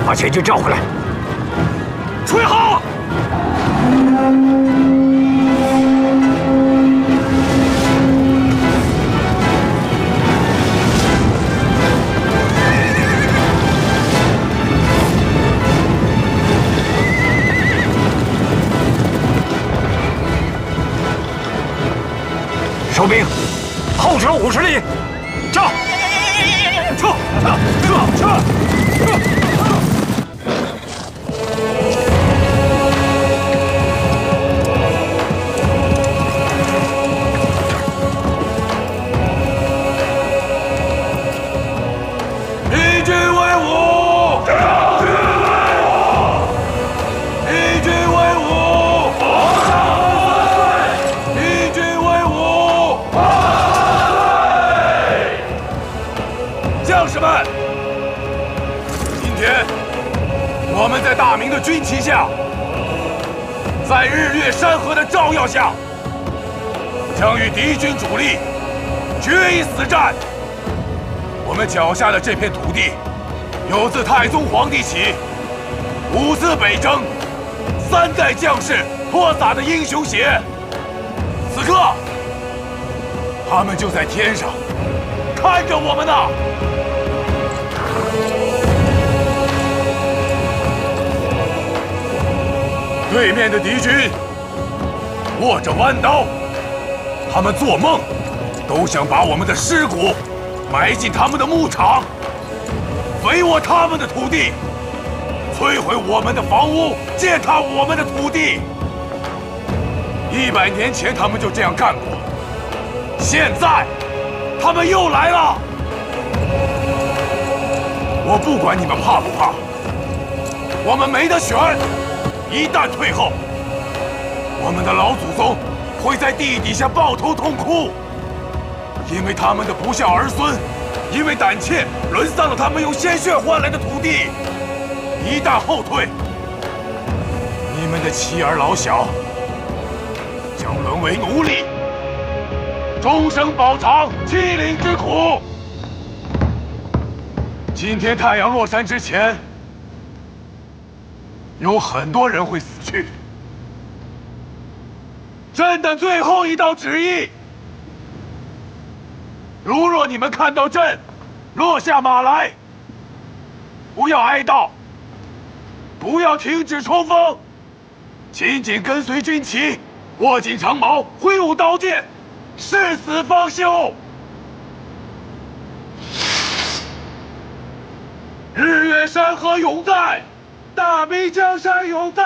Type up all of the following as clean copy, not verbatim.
把全军召回来。吹号！守兵，后撤50里，炸！撤！义军为伍！义军为伍！义军为伍！将士们，今天我们在大明的军旗下，在日月山河的照耀下，将与敌军主力决一死战。我们脚下的这片土地，有自太宗皇帝起5次北征、3代将士泼洒的英雄血。此刻，他们就在天上看着我们呢。对面的敌军握着弯刀，他们做梦都想把我们的尸骨埋进他们的牧场，肥沃他们的土地，摧毁我们的房屋，践踏我们的土地。100年前他们就这样干过，现在他们又来了。我不管你们怕不怕，我们没得选。一旦退后，我们的老祖宗会在地底下抱头痛哭，因为他们的不孝儿孙，因为胆怯沦丧了他们用鲜血换来的土地。一旦后退，你们的妻儿老小将沦为奴隶，终生饱尝欺凌之苦。今天太阳落山之前，有很多人会死去。朕的最后一道旨意，如若你们看到朕落下马来，不要哀悼，不要停止冲锋，紧紧跟随军旗，握紧长矛，挥舞刀剑，誓死方休。日月山河永在，大明江山永在。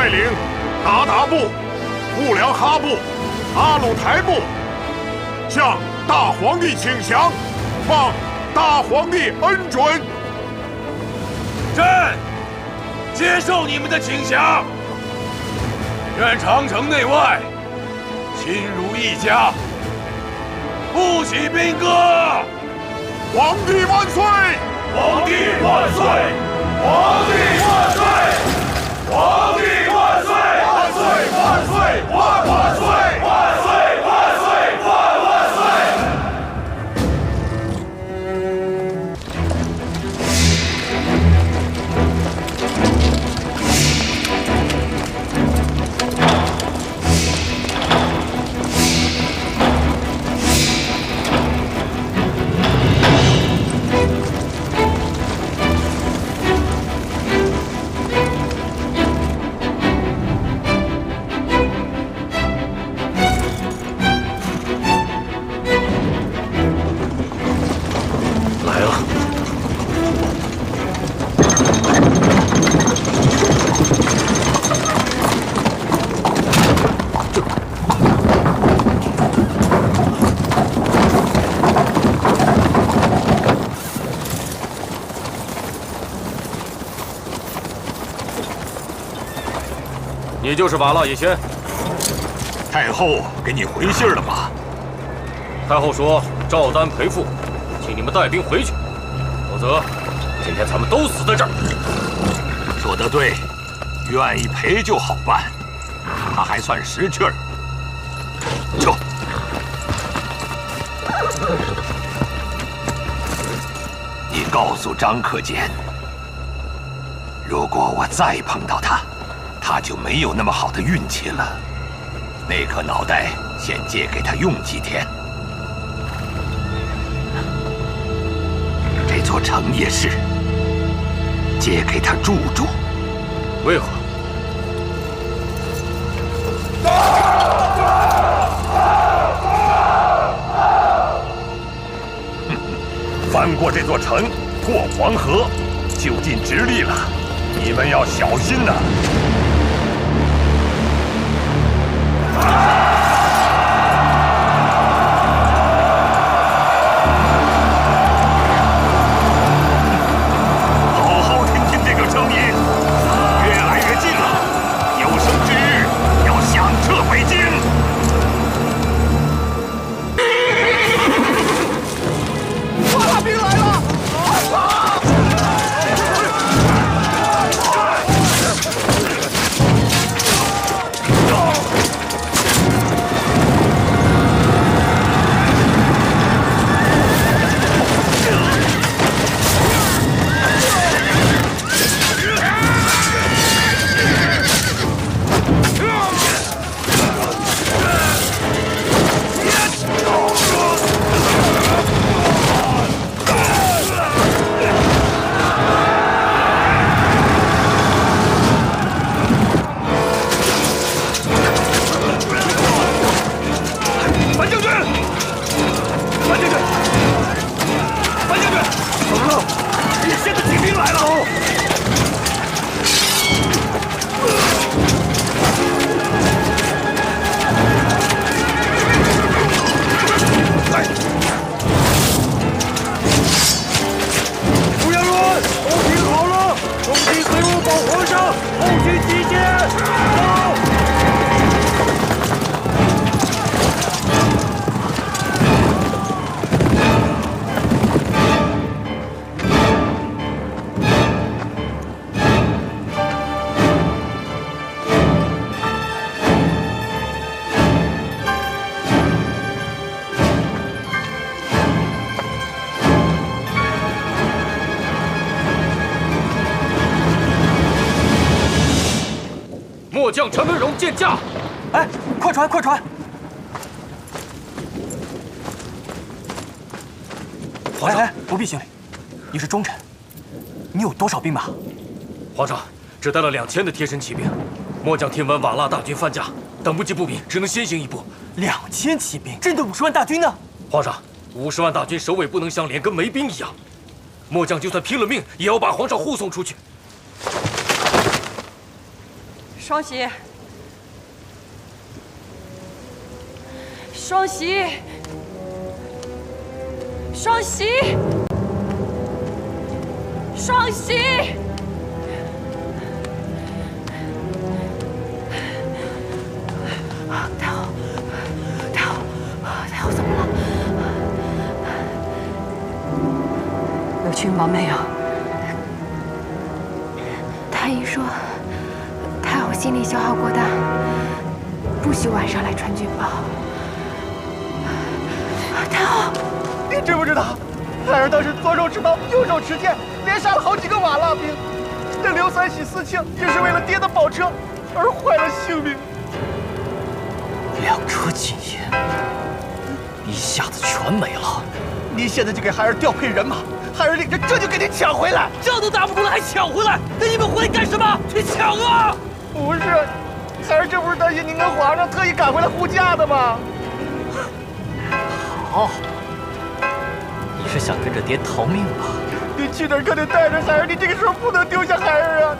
率领鞑靼部、布良哈部、阿鲁台部向大皇帝请降，望大皇帝恩准。朕接受你们的请降，愿长城内外亲如一家，不起兵戈。皇帝万岁！皇帝万岁！皇帝万岁！皇帝万岁！万岁！万岁！万万岁！万岁！万岁！万万岁！你就是瓦剌也先。太后给你回信了吗？太后说赵丹赔付，请你们带兵回去，否则今天咱们都死在这儿。说得对，愿意赔就好办，他还算识趣儿。走。你告诉张克俭，如果我再碰到他，他就没有那么好的运气了。那颗脑袋先借给他用几天。这座城也是，借给他住住。为何？翻过这座城，过黄河，就近直隶了。你们要小心呐！好好听听这个声音，越来越近了。有生之日要响彻北京。大兵来了！末将陈文荣见驾。哎，快传，快传！皇上，不必行礼，你是忠臣，你有多少兵马？皇上，只带了2000的贴身骑兵。末将听闻瓦剌大军犯驾，等不及步兵，只能先行一步。2000骑兵，朕的50万大军呢？皇上，50万大军首尾不能相连，跟没兵一样。末将就算拼了命，也要把皇上护送出去。双喜，双喜，双喜，双喜。 太后，太后，太后怎么了？有去吗？没有。太医说，太后心理消耗过大，不许晚上来传军报。太后，你知不知道，孩儿当时左手持刀，右手持剑，连杀了好几个瓦剌兵。这刘三喜四庆也是为了爹的宝车而坏了性命。 2车金银，一下子全没了。你现在就给孩儿调配人马，孩儿领着这就给你抢回来。仗都打不出来，还抢回来？那你们回来干什么？去抢啊！不是，孩儿这不是担心您跟皇上特意赶回来护驾的吗？好，你是想跟着爹逃命吧？你去哪儿可得带着孩儿，你这个时候不能丢下孩儿啊！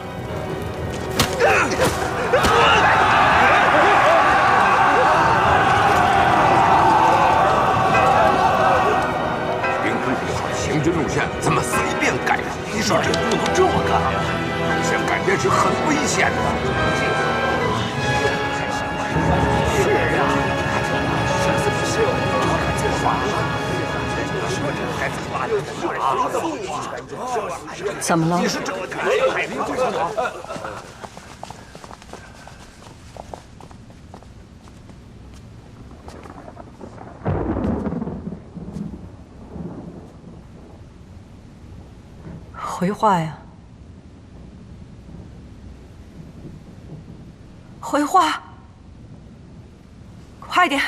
行军路线怎么随便改？你说这不能这么干呀！这改变是很危险的。是啊，怎么了？你是这么改？回话呀！回话，快点！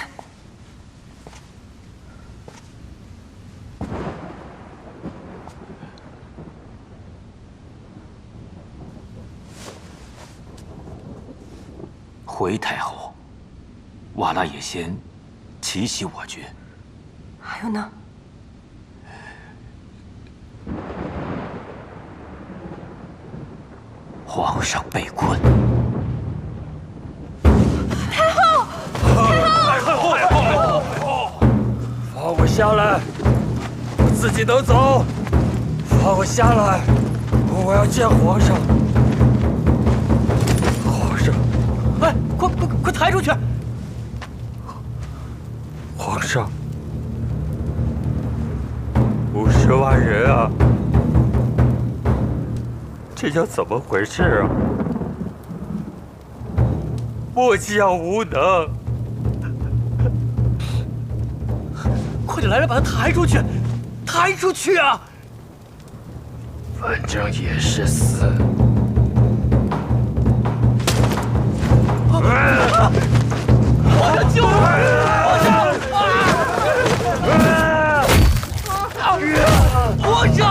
回太后，瓦剌也先奇袭我军。还有呢？ 皇上被困，太后，放我下来！我自己能走，放我下来！我要见皇上。皇上，哎，快抬出去！皇上，50万人啊！ 这叫怎么回事啊？末将无能，快点来人把他抬出去，抬出去啊！反正也是死。皇上救我！皇上！皇上！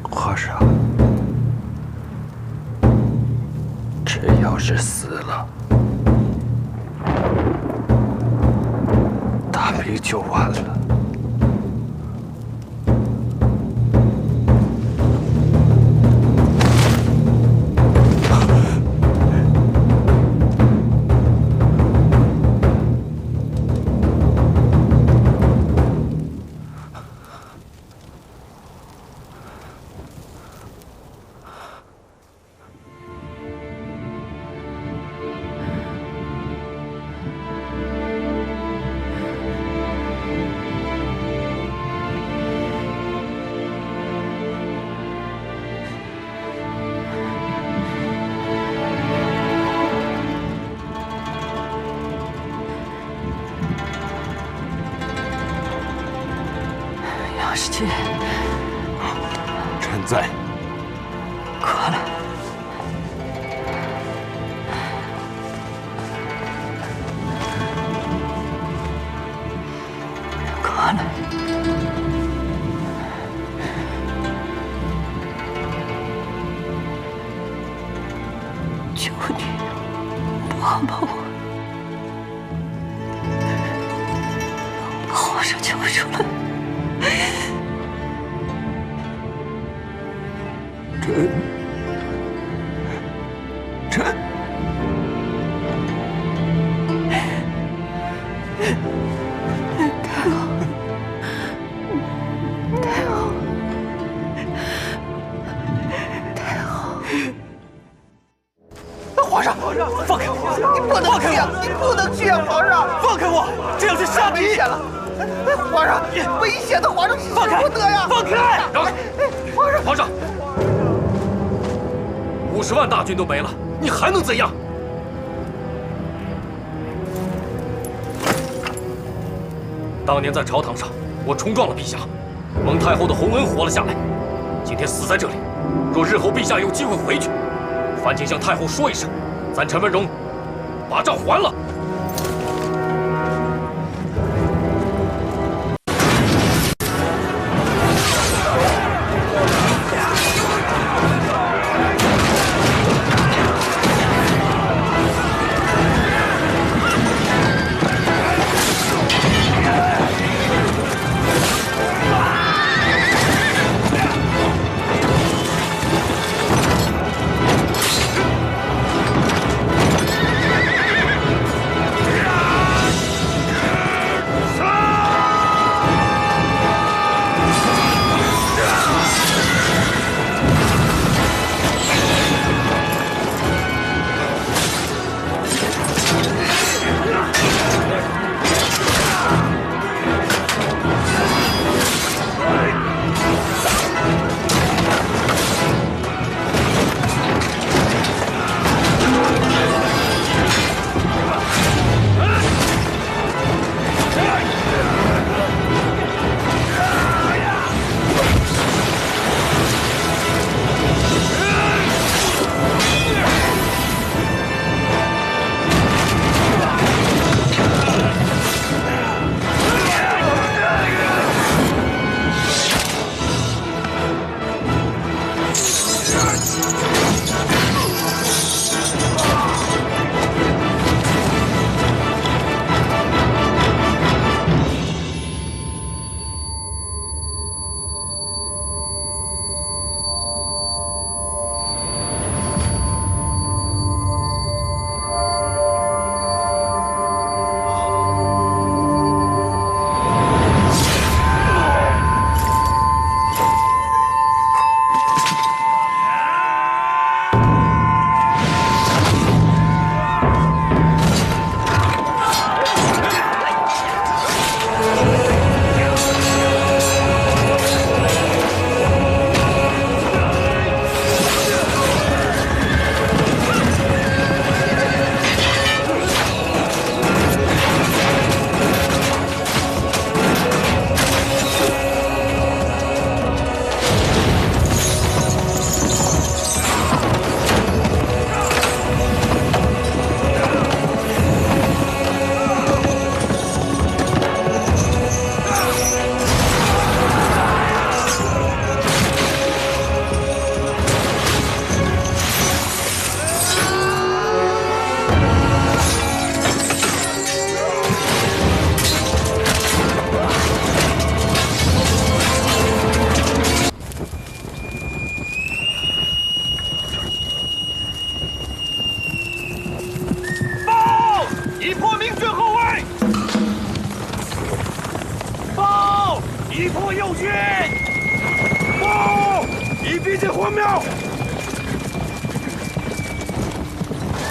皇上，这要是死了，大明就完了。杨世军，臣在。快来！上救出来。臣。太后，太后，太后！皇上，放开我！你不能去啊！你不能去啊！皇上，放开我！这样是杀敌！危险了！皇上，危险的！皇上，放开！不得呀！放开！让开！皇上，50万大军都没了，你还能怎样？当年在朝堂上，我冲撞了陛下，蒙太后的洪恩活了下来。今天死在这里，若日后陛下有机会回去，烦请向太后说一声，咱陈文荣把账还了。击破右军！报！已逼近荒庙！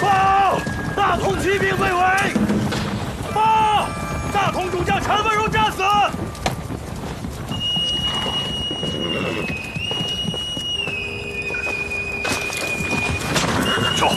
报！大同骑兵被围！报！大同主将陈文荣战死！撤！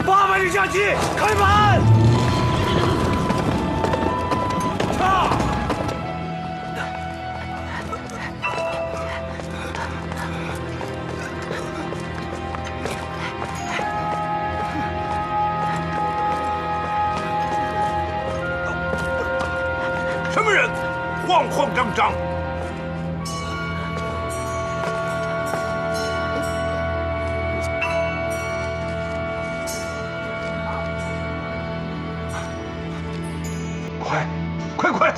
800里下击，开门！撤！什么人，慌慌张张？ 快！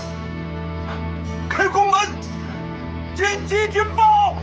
开宫门！紧急军报！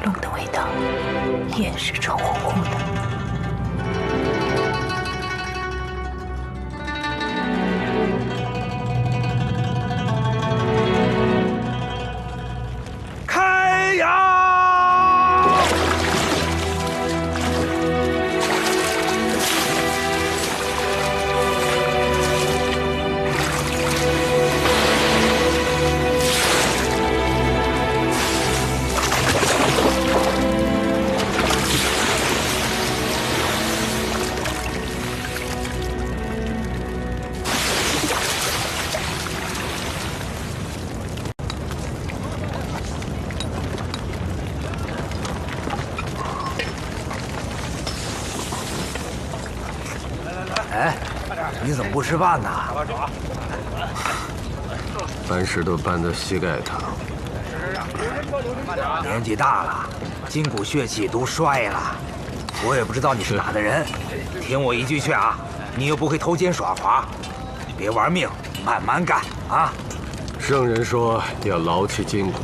龙的味道也是臭乎乎的。开呀！ 哎，你怎么不吃饭呢？搬石头搬到膝盖疼。年纪大了，筋骨血气都衰了。我也不知道你是哪的人，听我一句劝啊，你又不会偷奸耍滑，别玩命，慢慢干啊！圣人说要劳其筋骨。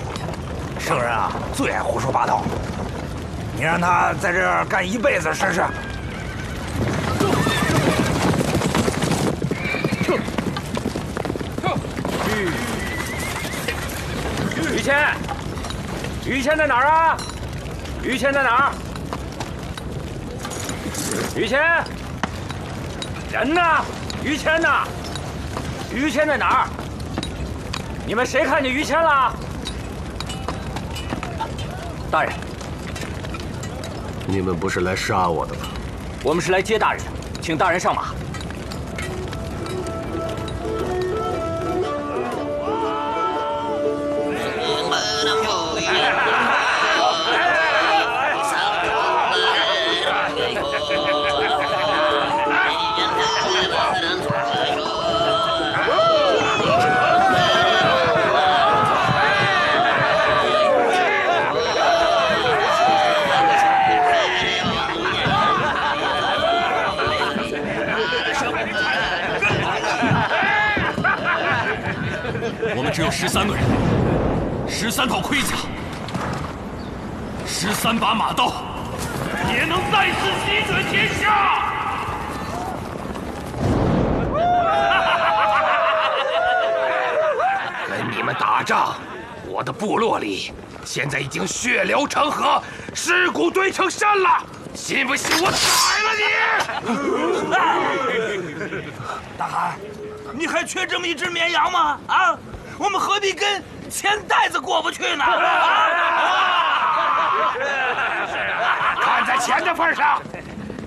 圣人啊，最爱胡说八道。你让他在这儿干一辈子试试。 于谦，于谦在哪儿啊？于谦在哪儿？于谦，人呢？于谦呢？于谦在哪儿？你们谁看见于谦了？大人，你们不是来杀我的吗？我们是来接大人的，请大人上马。 来13个人，13套盔甲，13把马刀，也能再次席卷天下。跟你们打仗，我的部落里现在已经血流成河，尸骨堆成山了。信不信我宰了你？大海，你还缺这么一只绵羊吗？啊，我们何必跟钱袋子过不去呢？看在钱的份上，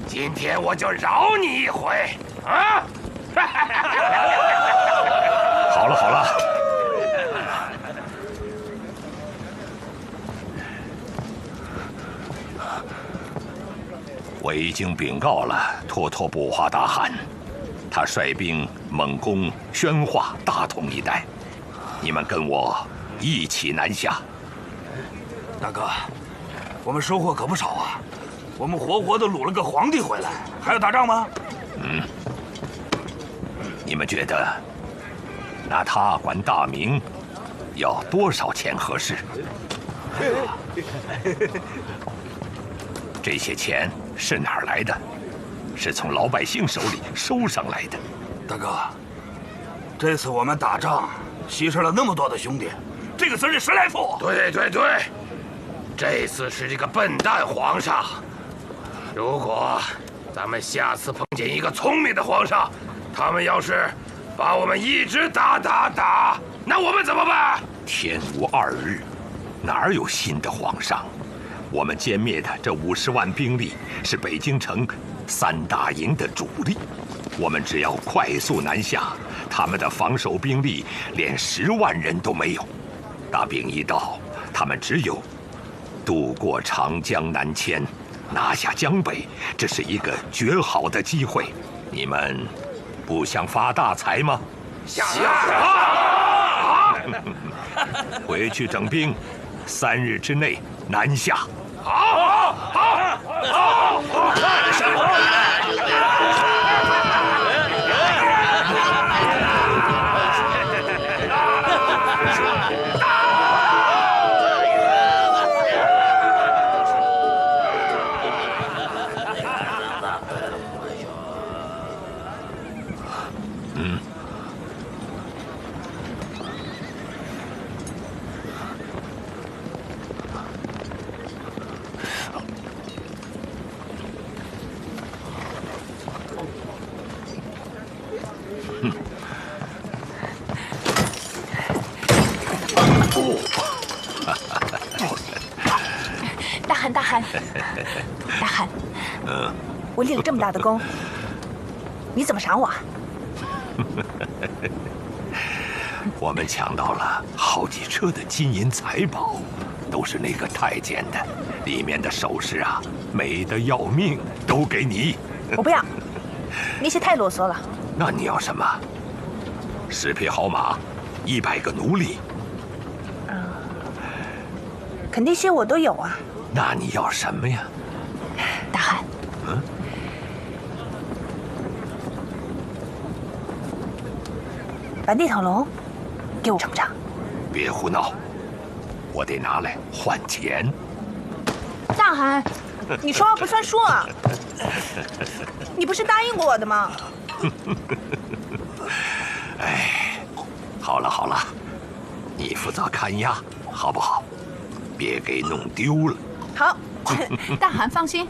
今天我就饶你一回啊！好了好了。我已经禀告了托托布华大汗，他率兵猛攻宣化、大同一带，你们跟我一起南下。大哥，我们收获可不少啊！我们活活的掳了个皇帝回来，还要打仗吗？你们觉得拿他管大明要多少钱合适？这些钱是哪儿来的？是从老百姓手里收上来的。大哥，这次我们打仗牺牲了那么多的兄弟，这个责任谁来负？对对对，这次是这个笨蛋皇上。如果咱们下次碰见一个聪明的皇上，他们要是把我们一直打，那我们怎么办？天无2日，哪有新的皇上？我们歼灭的这50万兵力是北京城3大营的主力，我们只要快速南下，他们的防守兵力连10万人都没有。大兵一到，他们只有渡过长江南迁，拿下江北，这是一个绝好的机会。你们不想发大财吗？想啊！回去整兵，3日之内南下。好。大汗，我立了这么大的功，你怎么赏我啊？我们抢到了好几车的金银财宝，都是那个太监的，里面的首饰啊，美得要命，都给你。我不要，那些太啰嗦了。那你要什么？10匹好马，100个奴隶。可那些我都有啊。那你要什么呀？大汗，把那条龙给我成不成？别胡闹，我得拿来换钱。大汗，你说话不算数啊！你不是答应过我的吗？哎，好了，你负责看押，好不好？别给弄丢了。好，大汗放心。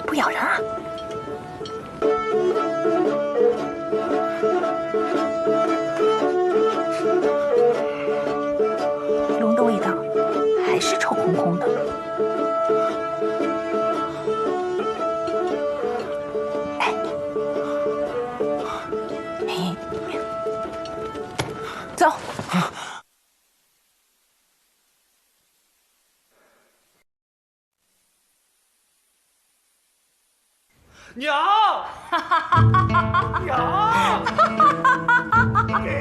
不咬人啊！龙的味道还是臭烘烘的。走。娘，娘，给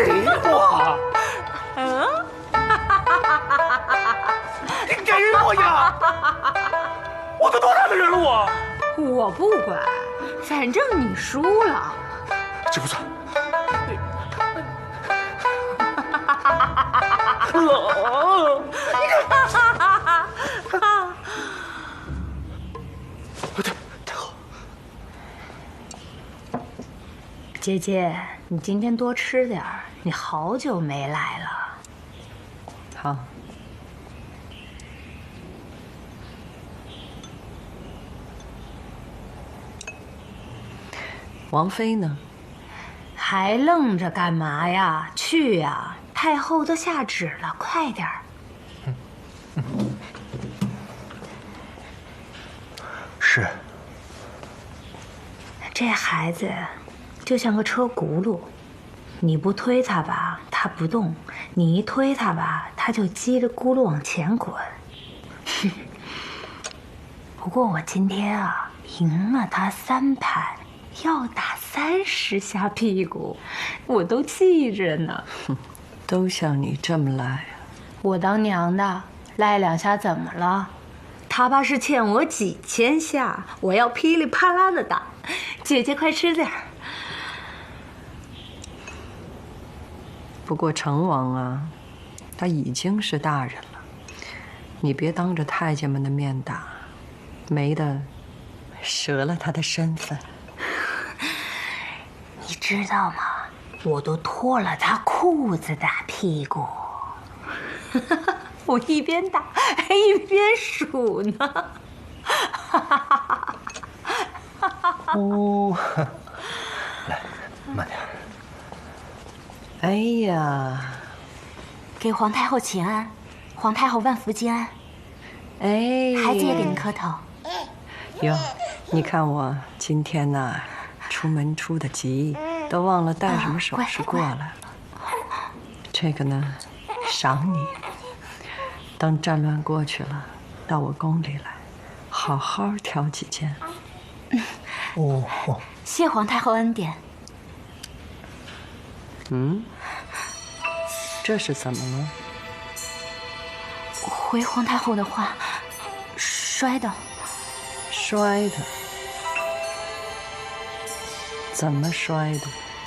给我！你给我呀！我都多大的人了我不管，反正你输了。这不算。太好。姐姐，你今天多吃点儿，你好久没来了。好。王妃呢？还愣着干嘛呀？去呀！太后都下旨了，快点儿。是。这孩子就像个车轱辘，你不推他吧，他不动；你一推他吧，他就叽里咕噜往前滚。不过我今天啊，赢了他3盘。要打30下屁股，我都记着呢。都像你这么赖。我当娘的赖2下怎么了？他爸是欠我几千下，我要噼里啪啦的打。姐姐快吃点儿。不过成王啊，他已经是大人了，你别当着太监们的面打，没的折了他的身份。你知道吗？我都脱了他裤子打屁股。我一边打还一边数呢。哦，来，慢点。哎呀，给皇太后请安，皇太后万福金安。哎，孩子也给您磕头。哟，你看我今天呐。出门出得急，都忘了带什么首饰过来了。这个呢，赏你。等战乱过去了，到我宫里来，好好挑几件。哦，谢皇太后恩典。这是怎么了？回皇太后的话，摔的。摔的。怎么摔的？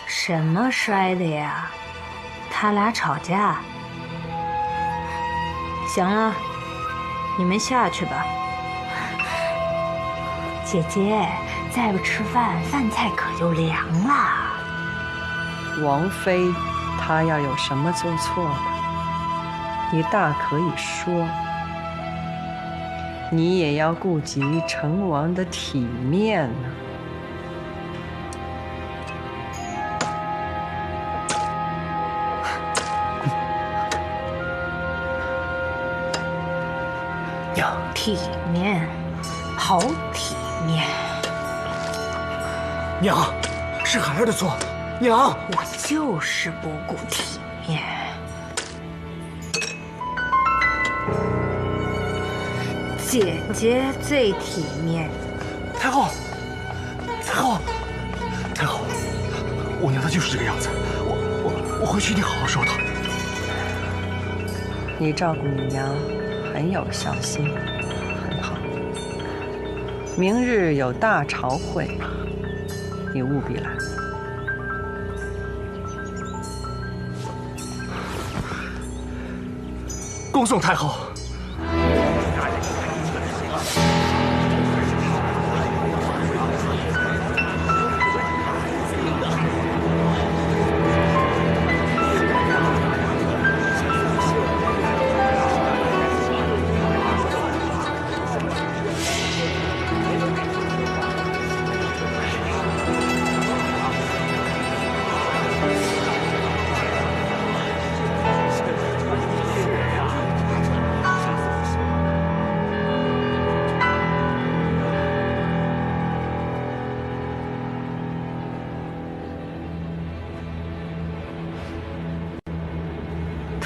什么摔的呀？他俩吵架。行了，你们下去吧。姐姐，再不吃饭，饭菜可就凉了。王妃，她要有什么做错了，你大可以说。你也要顾及成王的体面呢。娘，体面，好体面。娘，是孩儿的错。娘，我就是不顾体面。姐姐最体面。太后，太后，太后，我娘她就是这个样子。我回去一定好好说她。你照顾你娘很有孝心，很好。明日有大朝会，你务必来。恭送太后。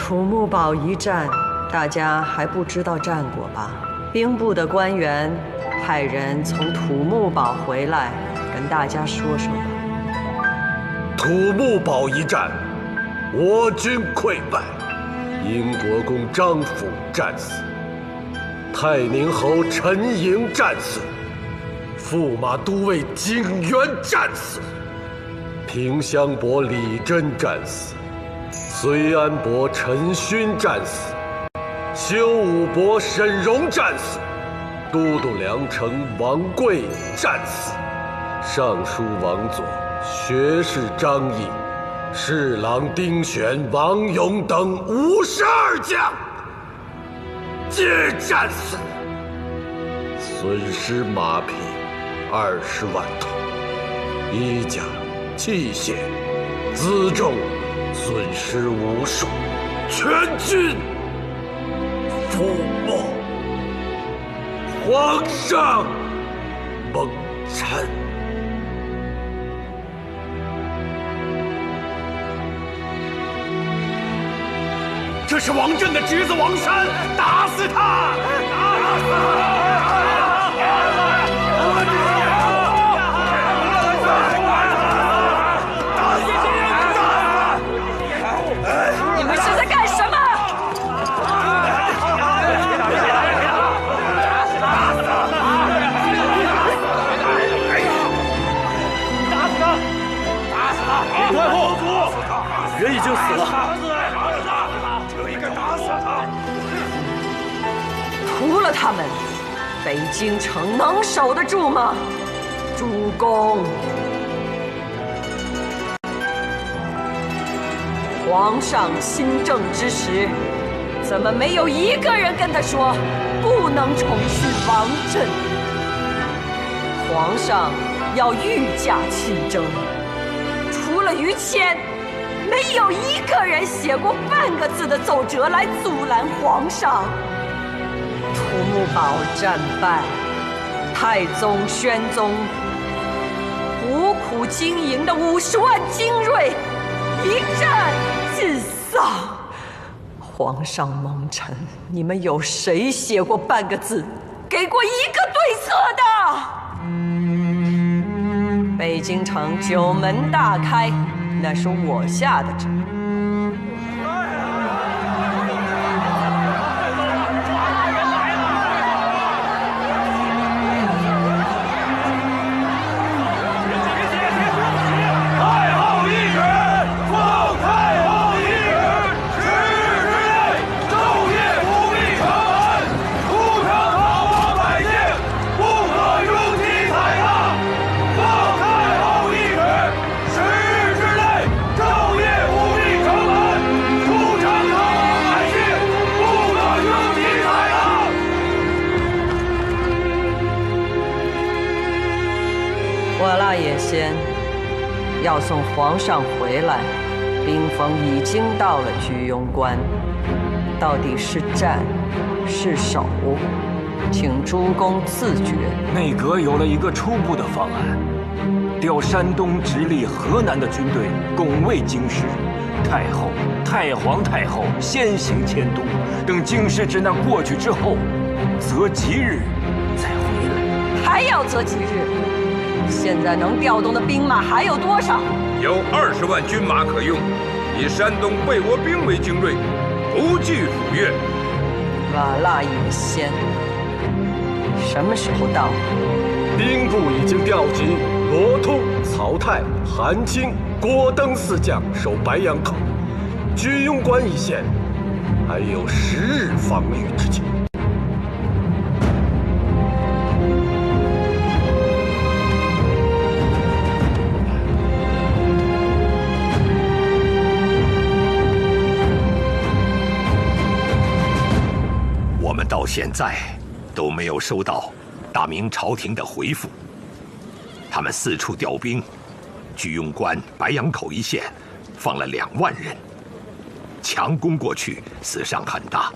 土木堡一战，大家还不知道战果吧？兵部的官员派人从土木堡回来，跟大家说说吧。土木堡一战，我军溃败，英国公张辅战死，泰宁侯陈莹战死，驸马都尉景元战死，平襄伯李真战死，绥安伯陈勋战死，修武伯沈荣战死，都督梁城王贵战死，尚书王佐、学士张毅、侍郎丁选、王勇等52将皆战死，损失马匹20万头，衣甲、器械、辎重损失无数，全军覆没。皇上蒙尘。这是王振的侄子王山，打死他！打死他！你们是在干什么？打死他！打死他！李太后，人已经死了。屠了他们，北京城能守得住吗？主公，皇上亲政之时，怎么没有一个人跟他说不能宠信王振？皇上要御驾亲征，除了于谦，没有一个人写过半个字的奏折来阻拦皇上。土木堡战败，太宗、宣宗苦苦经营的50万精锐一战尽丧。皇上蒙尘，你们有谁写过半个字，给过一个对策的？北京城9门大开，那是我下的旨。我腊野仙要送皇上回来，兵锋已经到了居庸关，到底是战是守，请诸公自决。内阁有了一个初步的方案，调山东直隶河南的军队拱卫京师，太后、太皇太后先行迁都，等京师之难过去之后，择吉日再回来。还要择吉日？现在能调动的兵马还有多少？有20万军马可用，以山东备倭兵为精锐，不惧府越。瓦剌野仙，什么时候到？兵部已经调集罗通、曹泰、韩青、郭登4将守白杨口，居庸关一线还有10日防御之期。到现在都没有收到大明朝廷的回复。他们四处调兵，居庸关、白杨口一线放了2万人，强攻过去，死伤很大。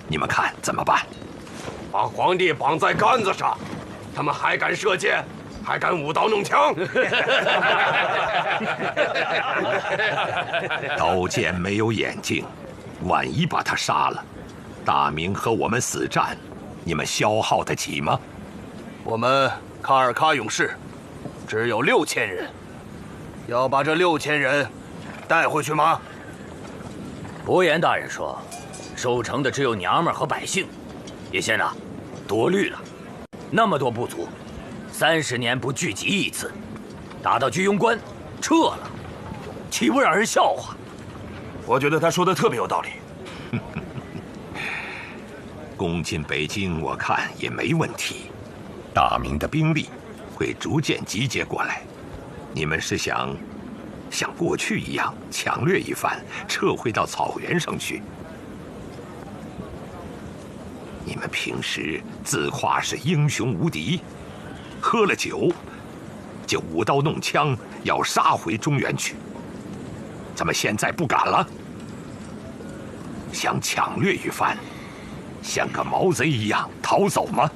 你们看怎么办？把皇帝绑在杆子上，他们还敢射箭，还敢舞刀弄枪。刀剑没有眼睛，万一把他杀了，大明和我们死战，你们消耗得起吗？我们喀尔喀勇士只有6000人，要把这6000人带回去吗？伯颜大人说，守城的只有娘们和百姓。叶先呐，多虑了，那么多部族，30年不聚集一次，打到居庸关，撤了，岂不让人笑话？我觉得他说的特别有道理。攻进北京，我看也没问题。大明的兵力会逐渐集结过来。你们是想像过去一样抢掠一番，撤回到草原上去？你们平时自夸是英雄无敌，喝了酒就舞刀弄枪，要杀回中原去。怎么现在不敢了？想抢掠一番，像个毛贼一样逃走吗？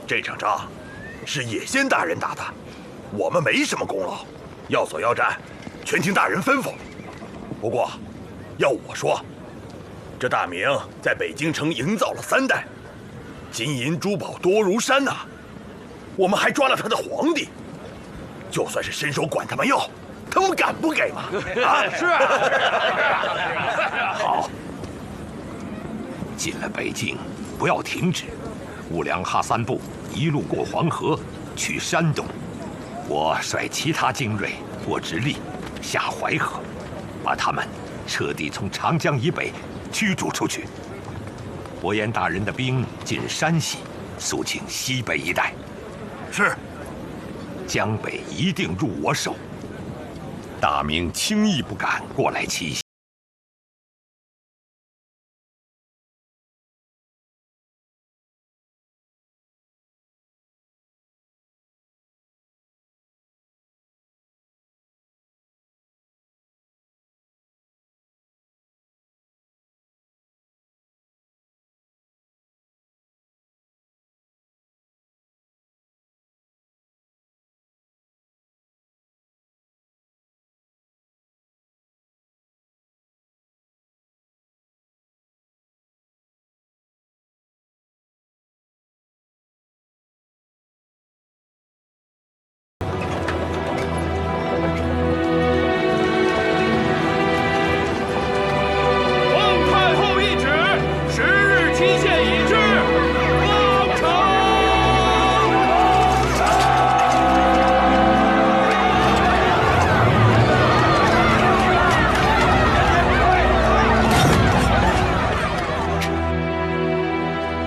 这场仗是野先大人打的，我们没什么功劳，要走要战，全听大人吩咐。不过，要我说，这大明在北京城营造了3代，金银珠宝多如山呐。我们还抓了他的皇帝，就算是伸手管他们要，他们敢不给吗？啊，是。好，进了北京，不要停止，兀良哈3部一路过黄河去山东，我率其他精锐过直隶，下淮河，把他们彻底从长江以北驱逐出去。伯颜大人的兵进山西，肃清西北一带。是。江北一定入我手，大明轻易不敢过来奇袭。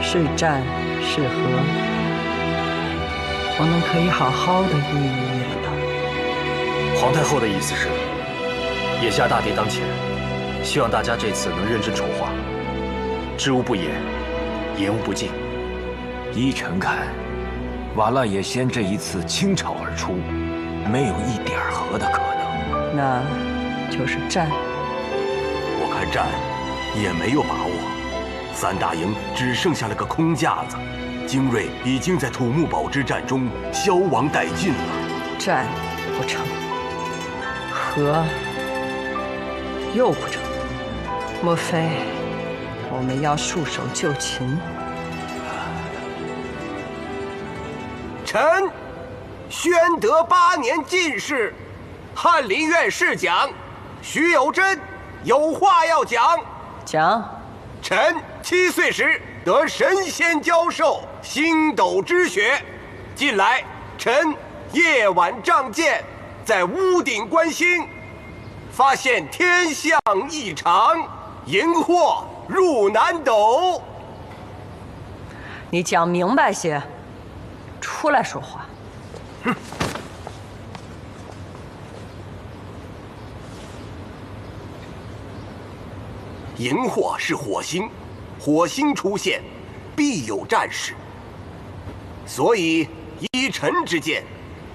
是战是和，我们可以好好的议一议了。皇太后的意思是，眼下大敌当前，希望大家这次能认真筹划，知无不言，言无不尽。依臣看，瓦剌也先这一次倾巢而出，没有一点和的可能。那就是战。我看战也没有把握。3大营只剩下了个空架子，精锐已经在土木堡之战中消亡殆尽了。战不成，和又不成，莫非我们要束手就擒？臣宣德8年进士，翰林院侍讲徐有贞有话要讲。讲。臣7岁时得神仙教授星斗之学，近来臣夜晚仗剑，在屋顶观星，发现天象异常，荧惑入南斗。你讲明白些，出来说话。哼。荧惑是火星，火星出现，必有战事。所以依臣之见，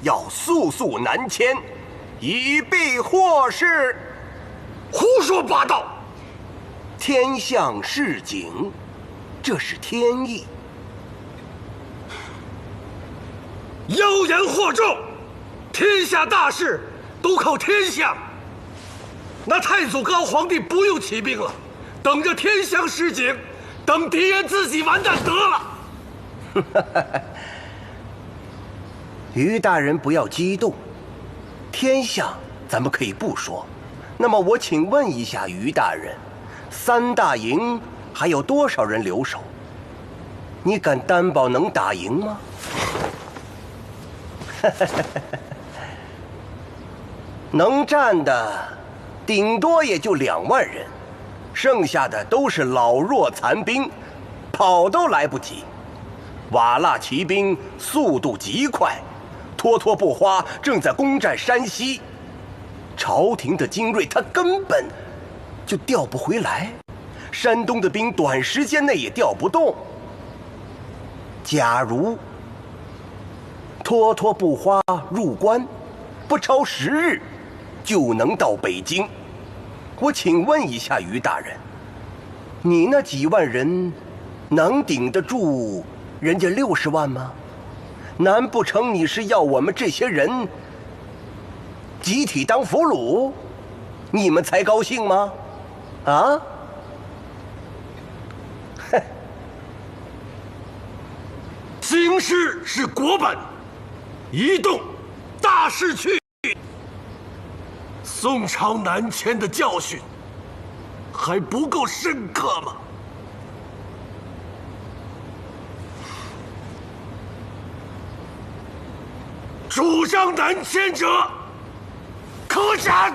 要速速南迁，以避祸事。胡说八道！天象示警，这是天意。妖言惑众，天下大事都靠天象。那太祖高皇帝不用起兵了。等着天象示警，等敌人自己完蛋得了。于大人不要激动，天象咱们可以不说，那么我请问一下于大人，3大营还有多少人留守？你敢担保能打赢吗？能战的，顶多也就2万人，剩下的都是老弱残兵，跑都来不及。瓦剌骑兵速度极快，脱脱不花正在攻占山西，朝廷的精锐他根本就调不回来，山东的兵短时间内也调不动。假如脱脱不花入关，不超10日就能到北京。我请问一下于大人，你那几万人能顶得住人家60万吗？难不成你是要我们这些人集体当俘虏，你们才高兴吗？啊？哼！京师是国本，一动大势去。宋朝南迁的教训还不够深刻吗？主张南迁者，可斩！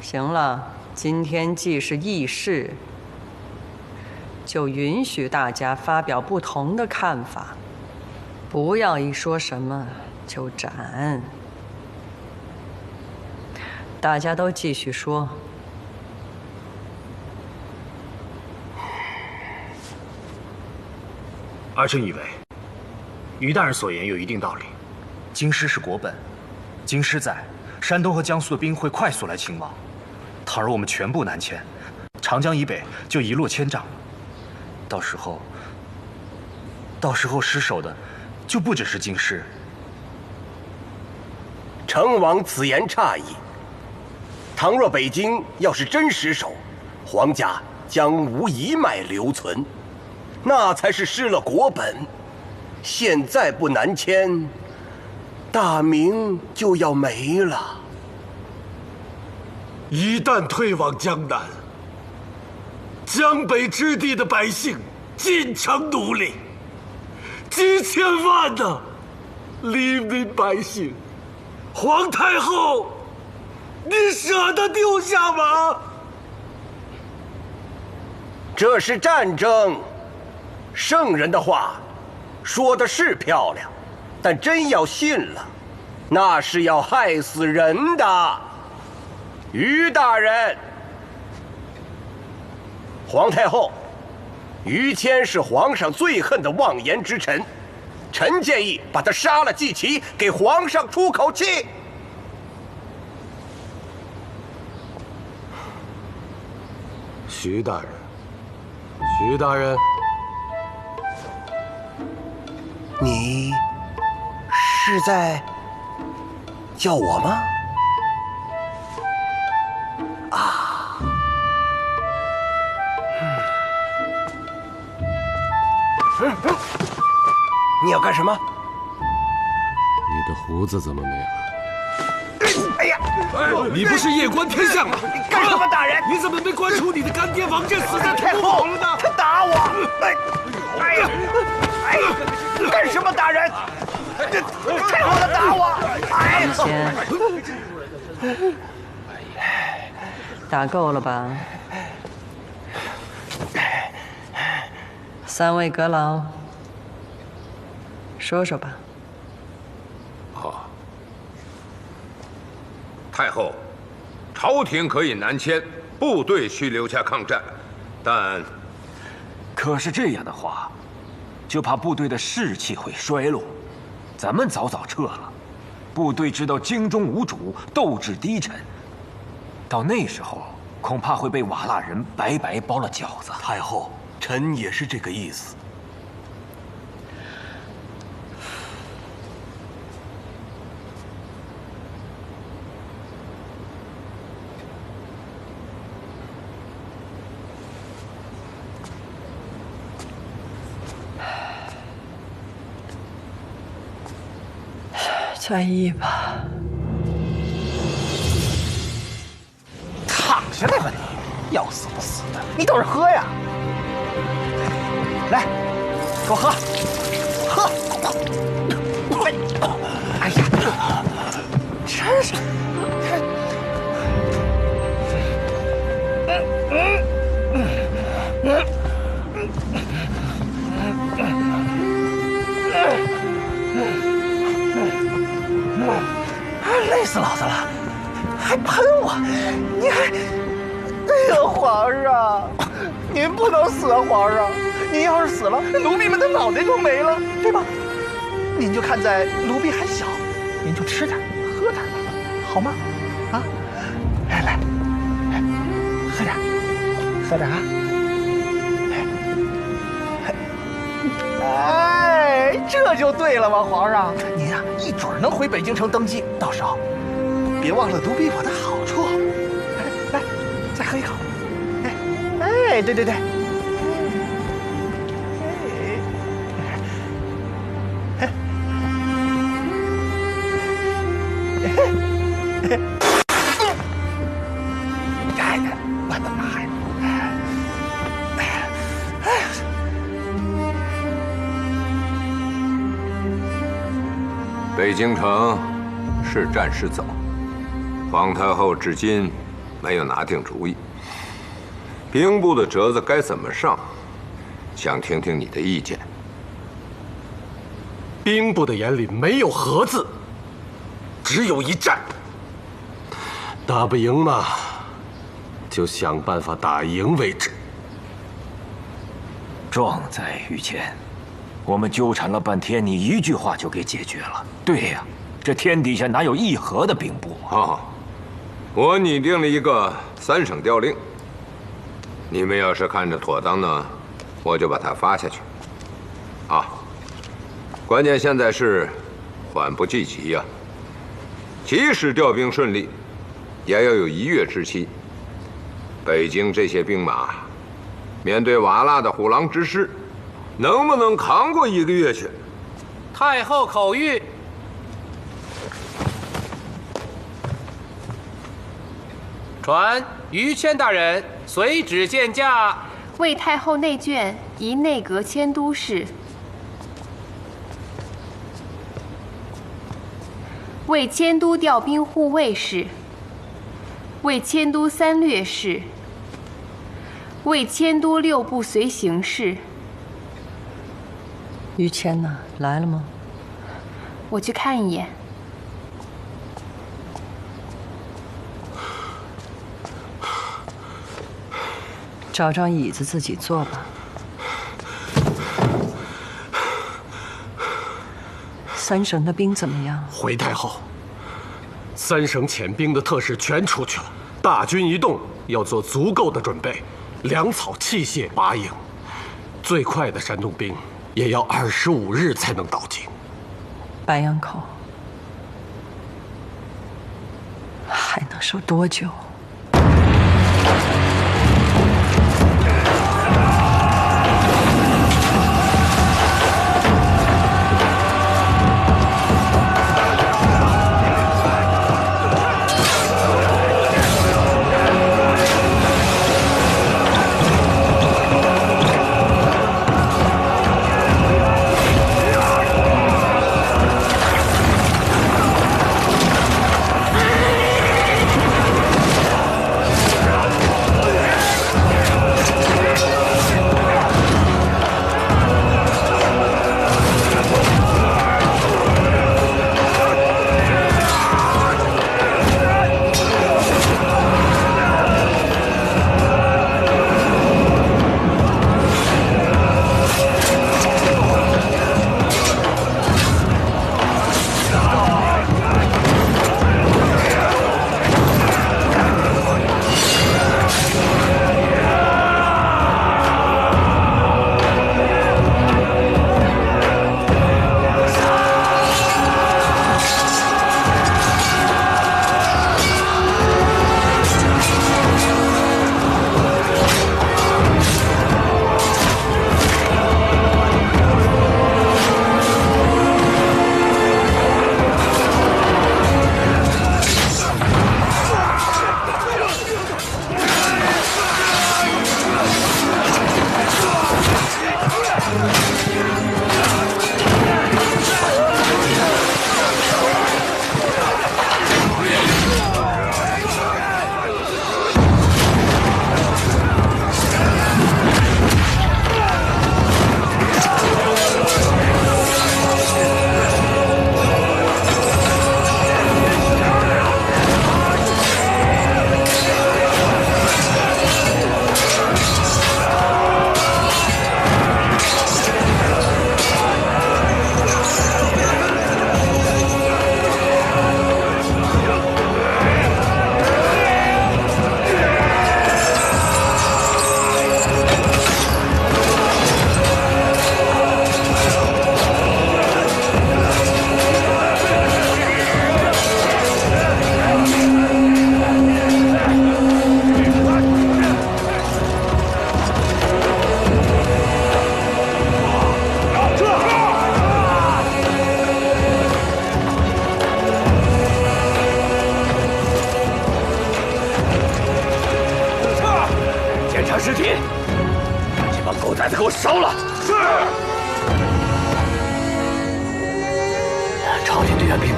行了，今天既是议事，就允许大家发表不同的看法，不要一说什么就斩。大家都继续说。儿臣以为，于大人所言有一定道理。京师是国本，京师在，山东和江苏的兵会快速来勤王。倘若我们全部南迁，长江以北就一落千丈。到时候失守的就不只是京师。成王此言差矣。倘若北京要是真失守，皇家将无一脉留存，那才是失了国本。现在不南迁，大明就要没了。一旦退往江南，江北之地的百姓尽成奴隶，几千万的黎民百姓，皇太后，你舍得丢下吗？这是战争，圣人的话说的是漂亮，但真要信了，那是要害死人的。于大人，皇太后，于谦是皇上最恨的妄言之臣，臣建议把他杀了祭旗，给皇上出口气。徐大人，徐大人，你是在叫我吗？啊，你要干什么？你的胡子怎么没了？哎呀！你不是夜观天象吗？干什么，大人？你怎么没观出你的干爹王振死在太后了呢？他打我！哎呀！哎呀！干什么，大人？太后他打我！哎先，打够了吧？3位阁老，说说吧。好，太后，朝廷可以南迁，部队需留下抗战，但可是这样的话，就怕部队的士气会衰落。咱们早早撤了，部队知道京中无主，斗志低沉，到那时候恐怕会被瓦剌人白白包了饺子。太后，臣也是这个意思。在意吧。他起来吧你！要死不死的，你等着喝呀！来，给我喝，喝！哎呀，真是！累死老子了，还喷我！你还……哎呀，皇上，您不能死啊，皇上！您要是死了，奴婢们的脑袋就没了，对吧？您就看在奴婢还小，您就吃点喝点吧，好吗？啊，来，喝点，喝点啊！哎，这就对了嘛，皇上，您啊一准能回北京城登基，到时候别忘了奴婢我的好处。来，再喝一口。哎，对。哎，我的妈呀！北京城是战是走，皇太后至今没有拿定主意。兵部的折子该怎么上？想听听你的意见。兵部的眼里没有和字，只有一战。打不赢嘛，就想办法打赢为止。壮哉，于谦，我们纠缠了半天，你一句话就给解决了。对呀，这天底下哪有议和的兵部啊？我拟定了一个3省调令，你们要是看着妥当呢，我就把它发下去。啊，关键现在是缓不济急呀。即使调兵顺利，也要有1月之期。北京这些兵马，面对瓦剌的虎狼之师，能不能扛过1个月去？太后口谕。传于谦大人随旨见驾。为太后内眷，移内阁迁都事。为迁都调兵护卫事。为迁都3略事。为迁都6部随行事。于谦呢？来了吗？我去看一眼。找张椅子自己坐吧。3省的兵怎么样？回太后，3省遣兵的特使全出去了，大军一动，要做足够的准备，粮草、器械、拔营，最快的山东兵也要25日才能到京。白杨口还能守多久？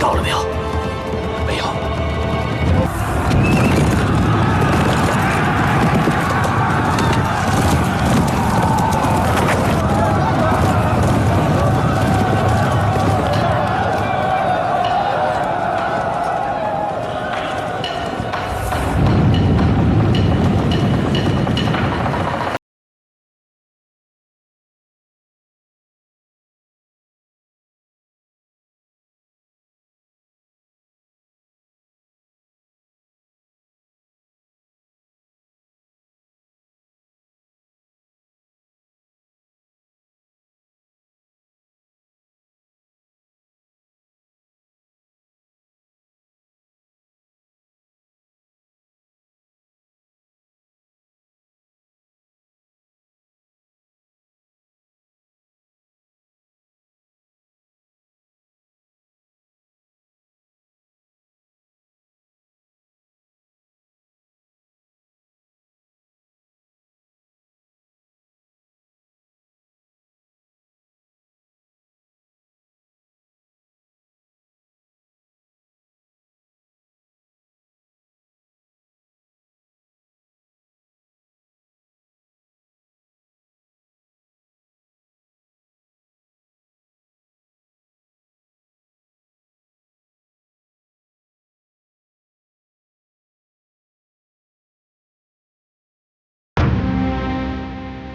到了没有？没有。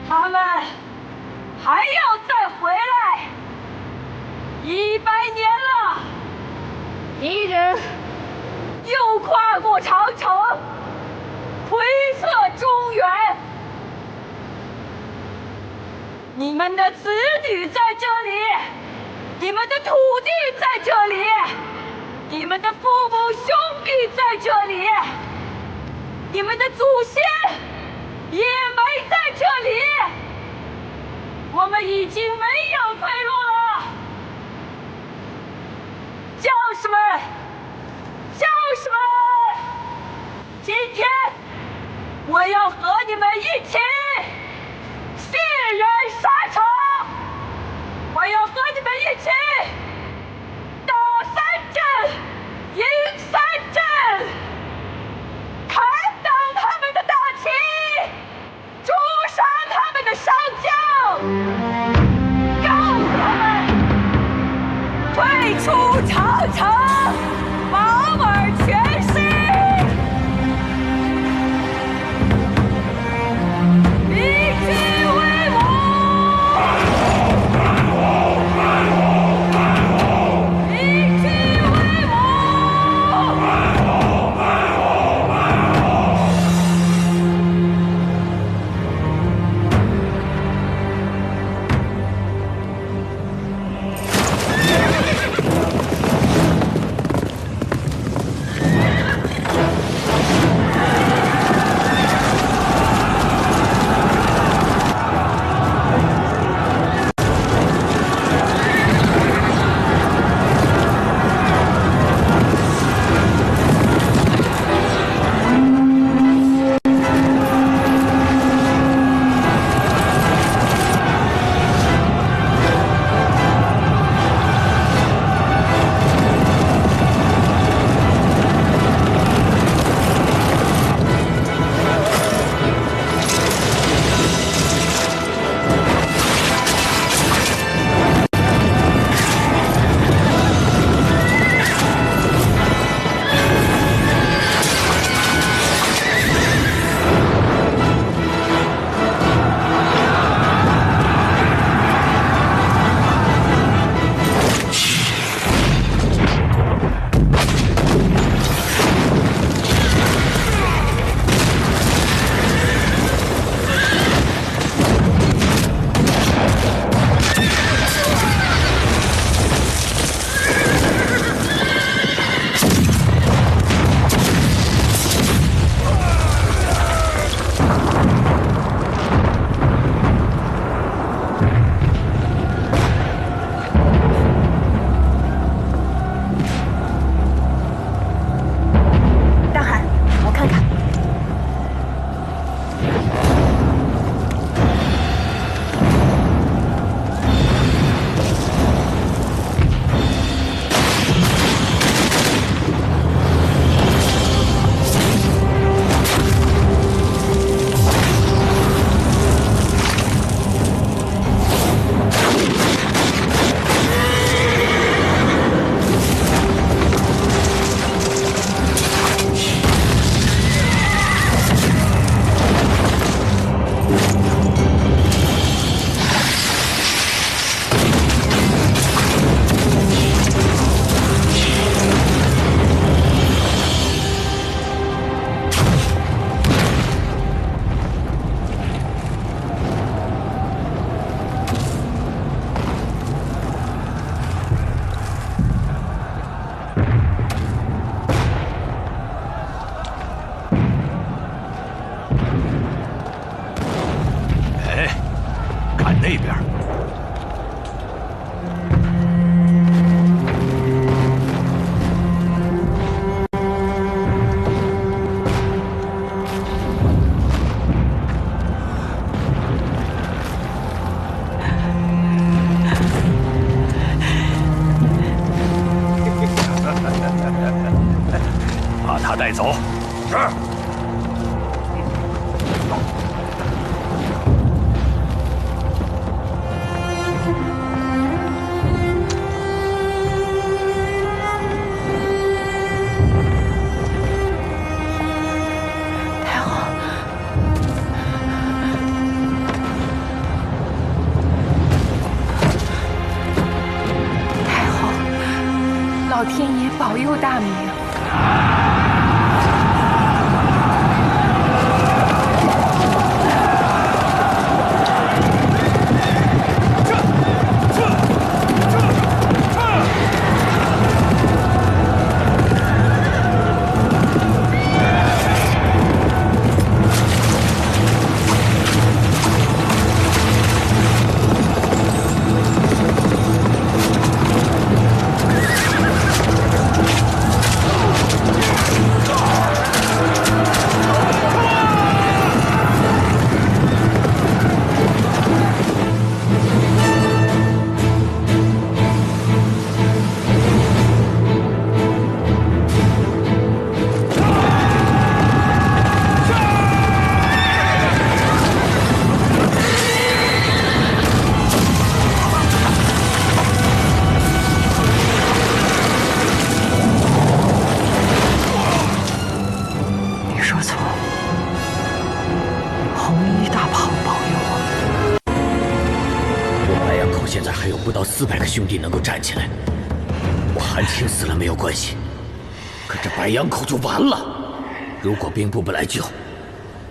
他们还要再回来！100年了，敌人又跨过长城，窥测中原。你们的子女在这里，你们的土地在这里，你们的父母兄弟在这里，你们的祖先也埋在这里，我们已经没有退路了。将士们，将士们，今天我要和你们一起血染沙场，我要和你们一起打3阵，赢3阵，砍倒他们的大旗，诛杀他们的上将，告诉他们退出长城，保尔全尸，以军为伍，以军为伍。带走。是。老天爷保佑大明！400个兄弟能够站起来，我韩青死了没有关系，可这白羊口就完了。如果兵部不来救，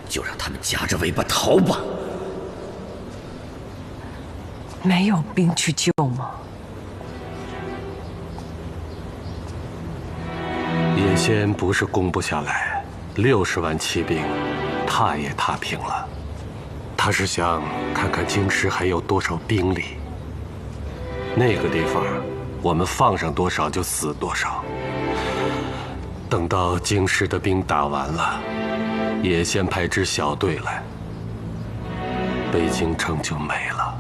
就让他们夹着尾巴逃吧。没有兵去救吗？野先不是攻不下来，60万骑兵，踏也踏平了。他是想看看京师还有多少兵力。那个地方，我们放上多少就死多少。等到京师的兵打完了，也先派支小队来，北京城就没了。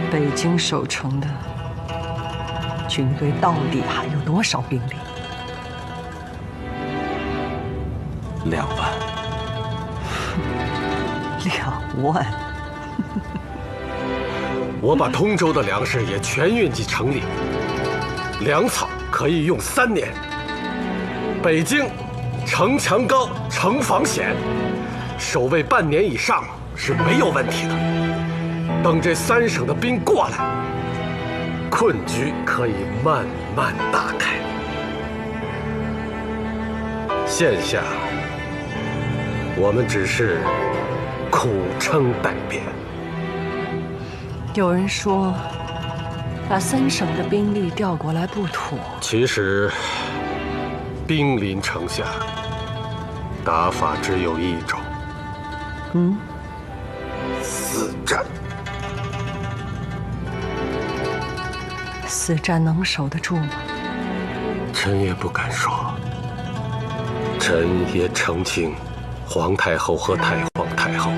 北京守城的军队到底还有多少兵力？2万。2万。我把通州的粮食也全运进城里，粮草可以用3年。北京城墙高，城防险，守卫半年以上是没有问题的。等这3省的兵过来，困局可以慢慢打开。现下我们只是苦撑待变。有人说，把3省的兵力调过来不妥。其实，兵临城下，打法只有一种。死战。死战能守得住吗？臣也不敢说。臣也澄清，皇太后和太皇太后，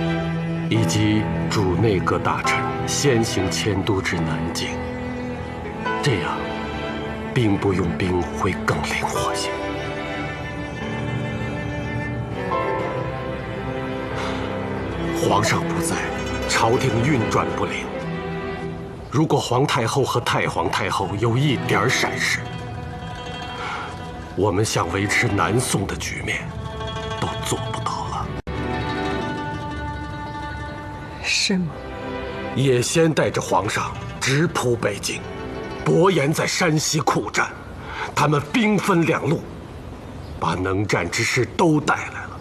以及主内阁大臣先行迁都至南京，这样兵部用兵会更灵活些。皇上不在，朝廷运转不灵。如果皇太后和太皇太后有一点闪失，我们想维持南宋的局面都做不到了。是吗？也先带着皇上直扑北京，伯颜在山西苦战，他们兵分2路，把能战之士都带来了。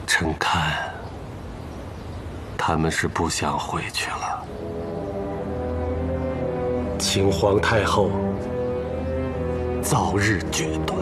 臣看他们是不想回去了，请皇太后早日决断。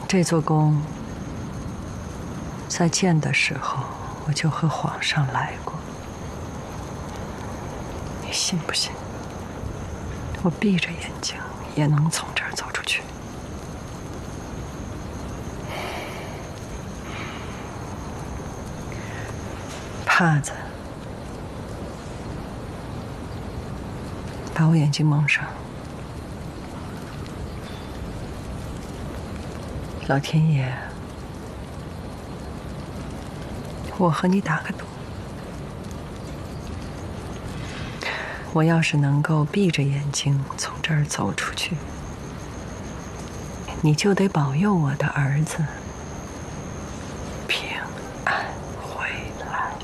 这座宫在建的时候，我就和皇上来过。你信不信？我闭着眼睛也能从这儿走出去。帕子，把我眼睛蒙上。老天爷，我和你打个赌，我要是能够闭着眼睛从这儿走出去，你就得保佑我的儿子平安回来。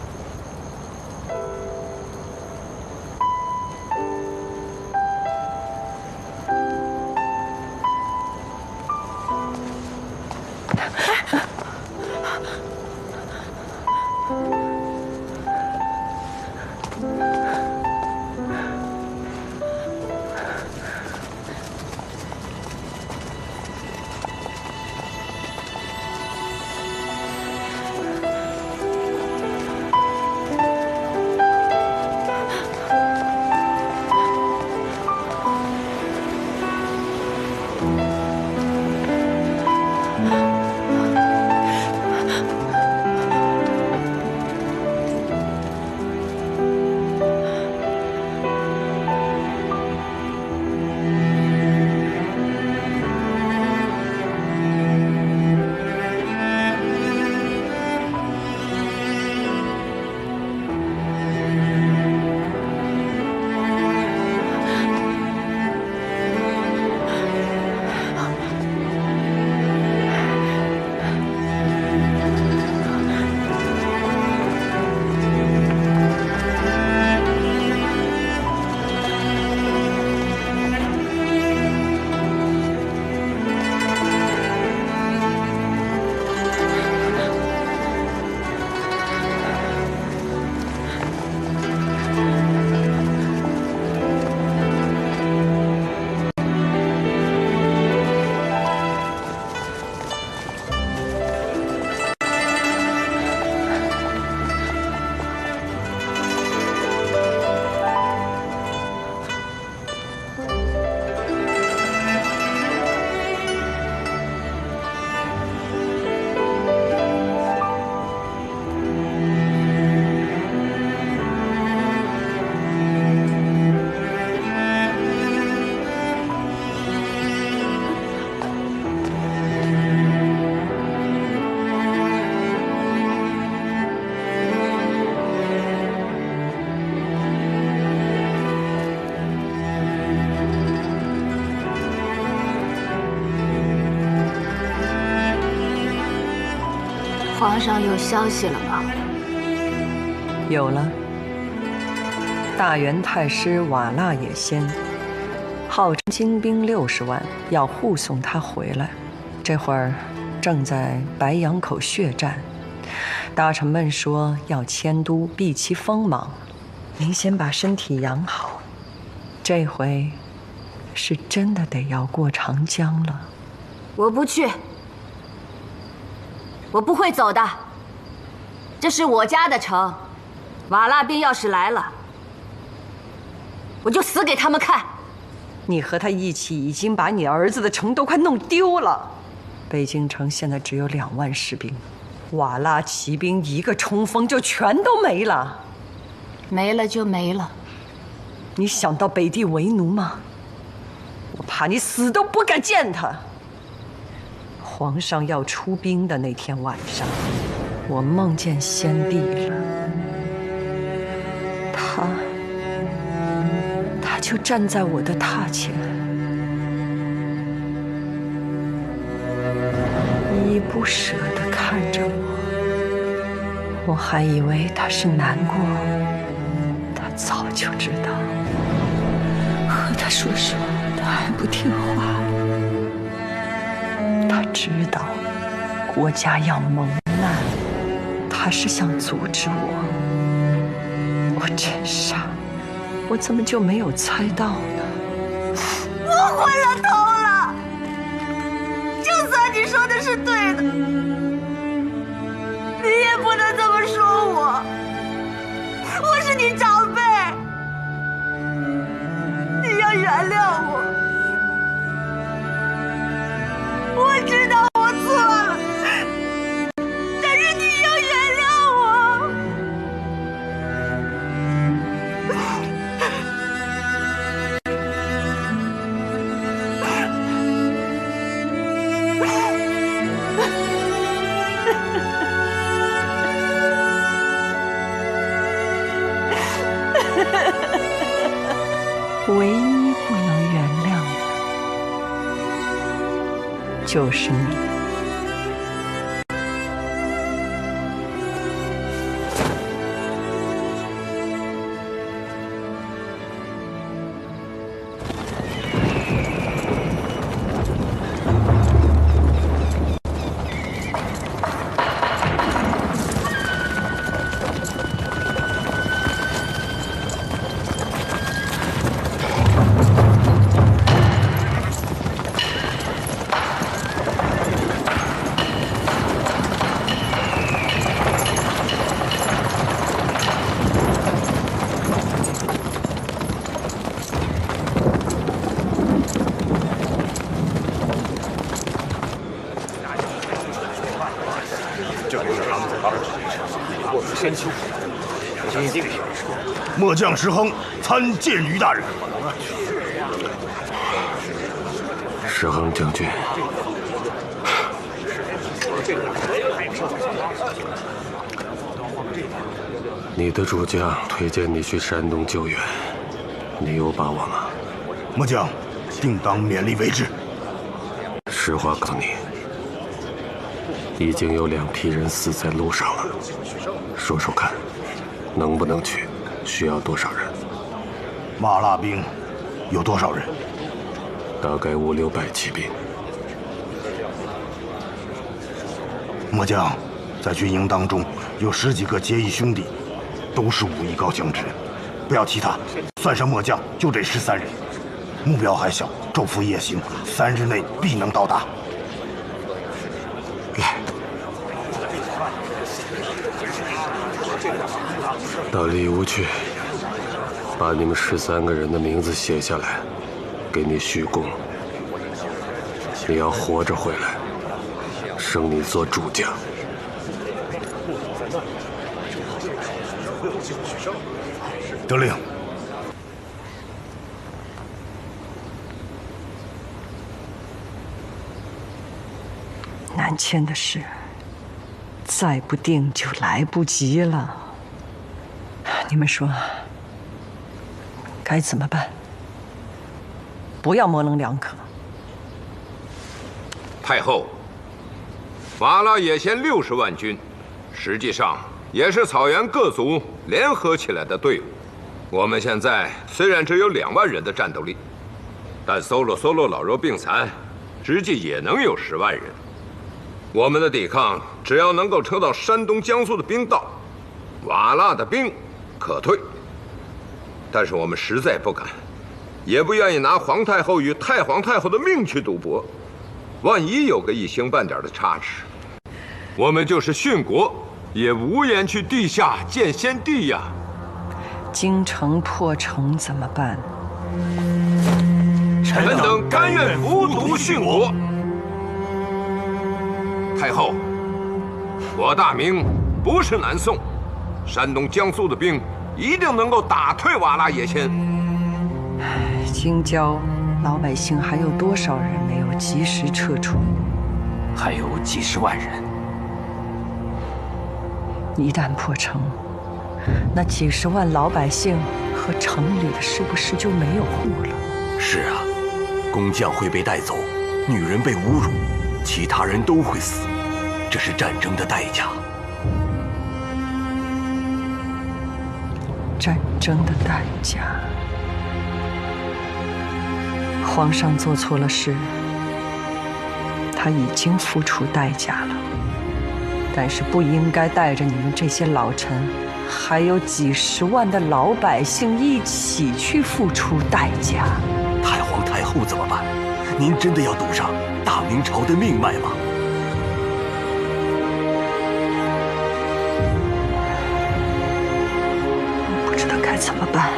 皇上有消息了吗？有了。大元太师瓦剌也先号称精兵60万，要护送他回来。这会儿正在白羊口血战，大臣们说要迁都避其锋芒。您先把身体养好，这回是真的得要过长江了。我不去。我不会走的，这是我家的城，瓦剌兵要是来了，我就死给他们看。你和他一起已经把你儿子的城都快弄丢了。北京城现在只有2万士兵，瓦剌骑兵一个冲锋就全都没了。没了就没了。你想到北地为奴吗？我怕你死都不敢见他。皇上要出兵的那天晚上，我梦见先帝了。他就站在我的榻前，依依不舍地看着我。我还以为他是难过，他早就知道。和他说，他还不听话。他知道国家要蒙难，他是想阻止我。我真傻，我怎么就没有猜到呢？我昏了头了！就算你说的是是对的。你也不能这么说我，我是你长辈，你要原谅我。我知道我错了，但是你要原谅我。唯一不能原谅的，就是你。千秋，末将石亨参见于大人。石亨将军，你的主将推荐你去山东救援，你有把握吗？末将定当勉力为之。实话告诉你，已经有2批人死在路上了。说说看，能不能去？需要多少人？瓦剌兵有多少人？大概500、600骑兵。末将在军营当中有10几个结义兄弟，都是武艺高强之人。不要其他，算上末将就这13人。目标还小，昼伏夜行，3日内必能到达。来，到里屋去，把你们13个人的名字写下来，给你许功。你要活着回来，升你做主将。得令。南迁的事，再不定就来不及了。你们说，该怎么办？不要模棱两可。太后，瓦剌野先60万军，实际上也是草原各族联合起来的队伍。我们现在虽然只有2万人的战斗力，但搜罗老弱病残，实际也能有10万人。我们的抵抗只要能够撑到山东、江苏的兵到，瓦剌的兵可退。但是我们实在不敢，也不愿意拿皇太后与太皇太后的命去赌博。万一有个一星半点的差池，我们就是殉国，也无颜去地下见先帝呀。京城破城怎么办？臣等甘愿服毒殉国。太后，我大明不是南宋，山东、江苏的兵一定能够打退瓦剌野先。京郊老百姓还有多少人没有及时撤出？还有几10万人。一旦破城，那几10万老百姓和城里的是不是就没有户了？是啊，工匠会被带走，女人被侮辱，其他人都会死，这是战争的代价。战争的代价。皇上做错了事，他已经付出代价了，但是不应该带着你们这些老臣，还有几10万的老百姓一起去付出代价。太皇太后怎么办？您真的要赌上大明朝的命脉吗？该怎么办？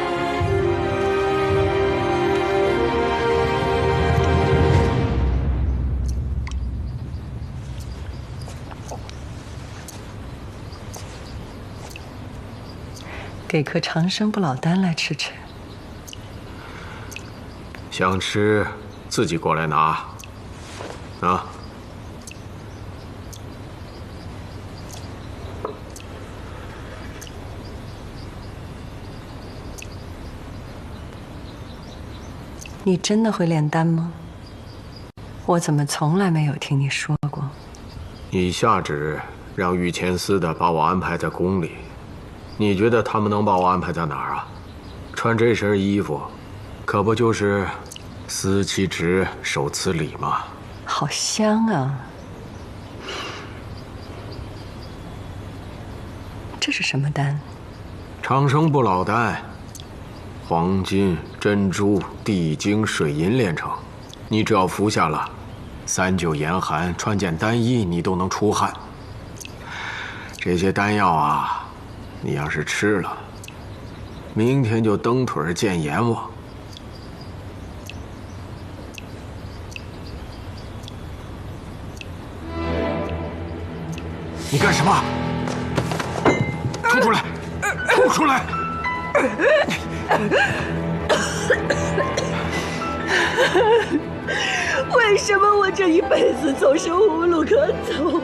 给颗长生不老丹来吃吃。想吃，自己过来拿。啊。 你真的会炼丹吗？我怎么从来没有听你说过？你下旨让御前司的把我安排在宫里，你觉得他们能把我安排在哪儿啊？穿这身衣服，可不就是司其职，受此礼吗？好香啊！这是什么丹？长生不老丹。 黄金、珍珠、地精、水银炼成，你只要服下了，3、9严寒，穿件单衣你都能出汗。这些丹药啊，你要是吃了，明天就蹬腿见阎王。你干什么？吐出来！吐出来！ 为什么我这一辈子总是无路可走？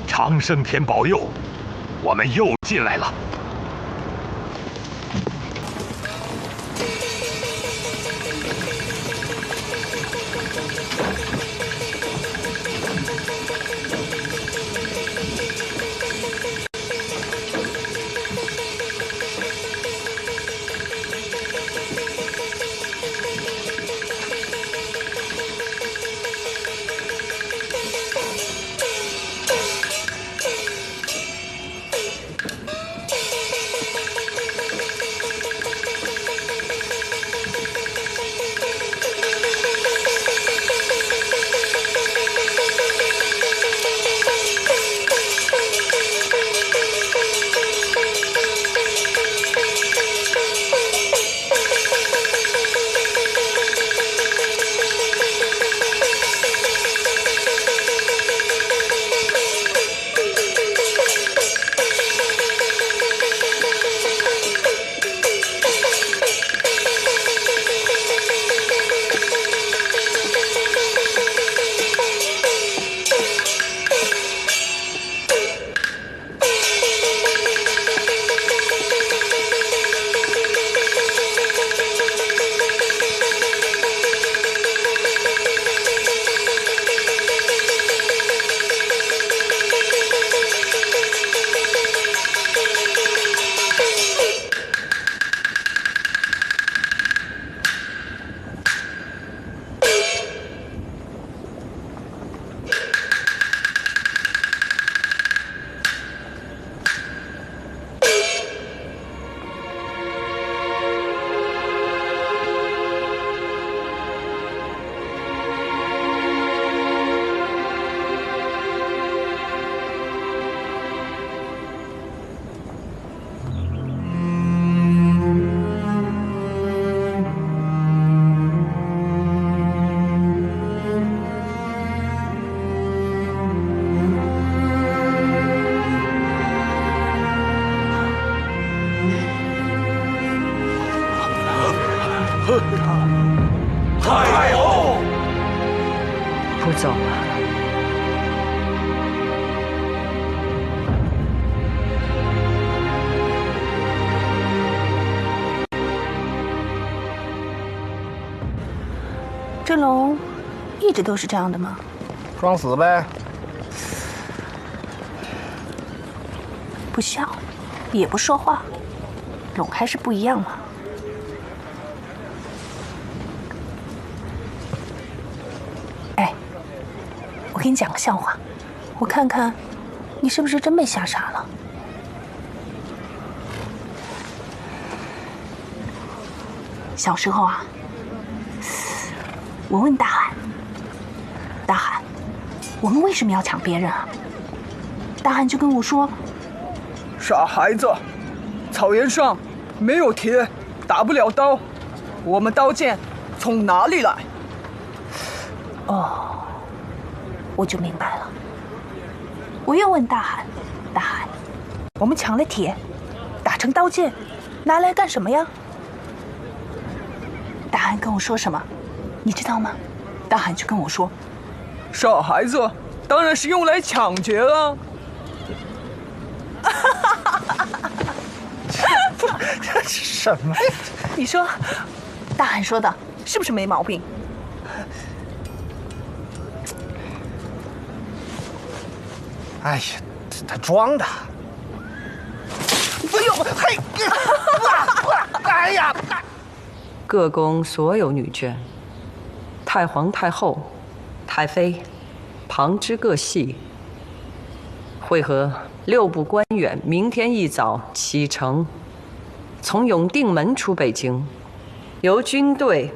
长生天保佑，我们又进来了。太后，不走了。这龙一直都是这样的吗？装死呗。不笑，也不说话，龙还是不一样嘛。哎，我给你讲个笑话，我看看你是不是真被吓傻了。小时候啊，我问大海：“大海，我们为什么要抢别人啊？”大海就跟我说：“傻孩子，草原上没有铁，打不了刀，我们刀剑从哪里来？”哦，我就明白了。我又问大海：“大海，我们抢了铁，打成刀剑，拿来干什么呀？”大海跟我说什么，你知道吗？大海就跟我说：“傻孩子，当然是用来抢劫了。”这是什么呀？你说，大海说的是不是没毛病？哎呀，他装的。哎呦，嘿，哎呀！各宫所有女眷，太皇太后、太妃，旁支各系，会合6部官员，明天一早启程，从永定门出北京，由军队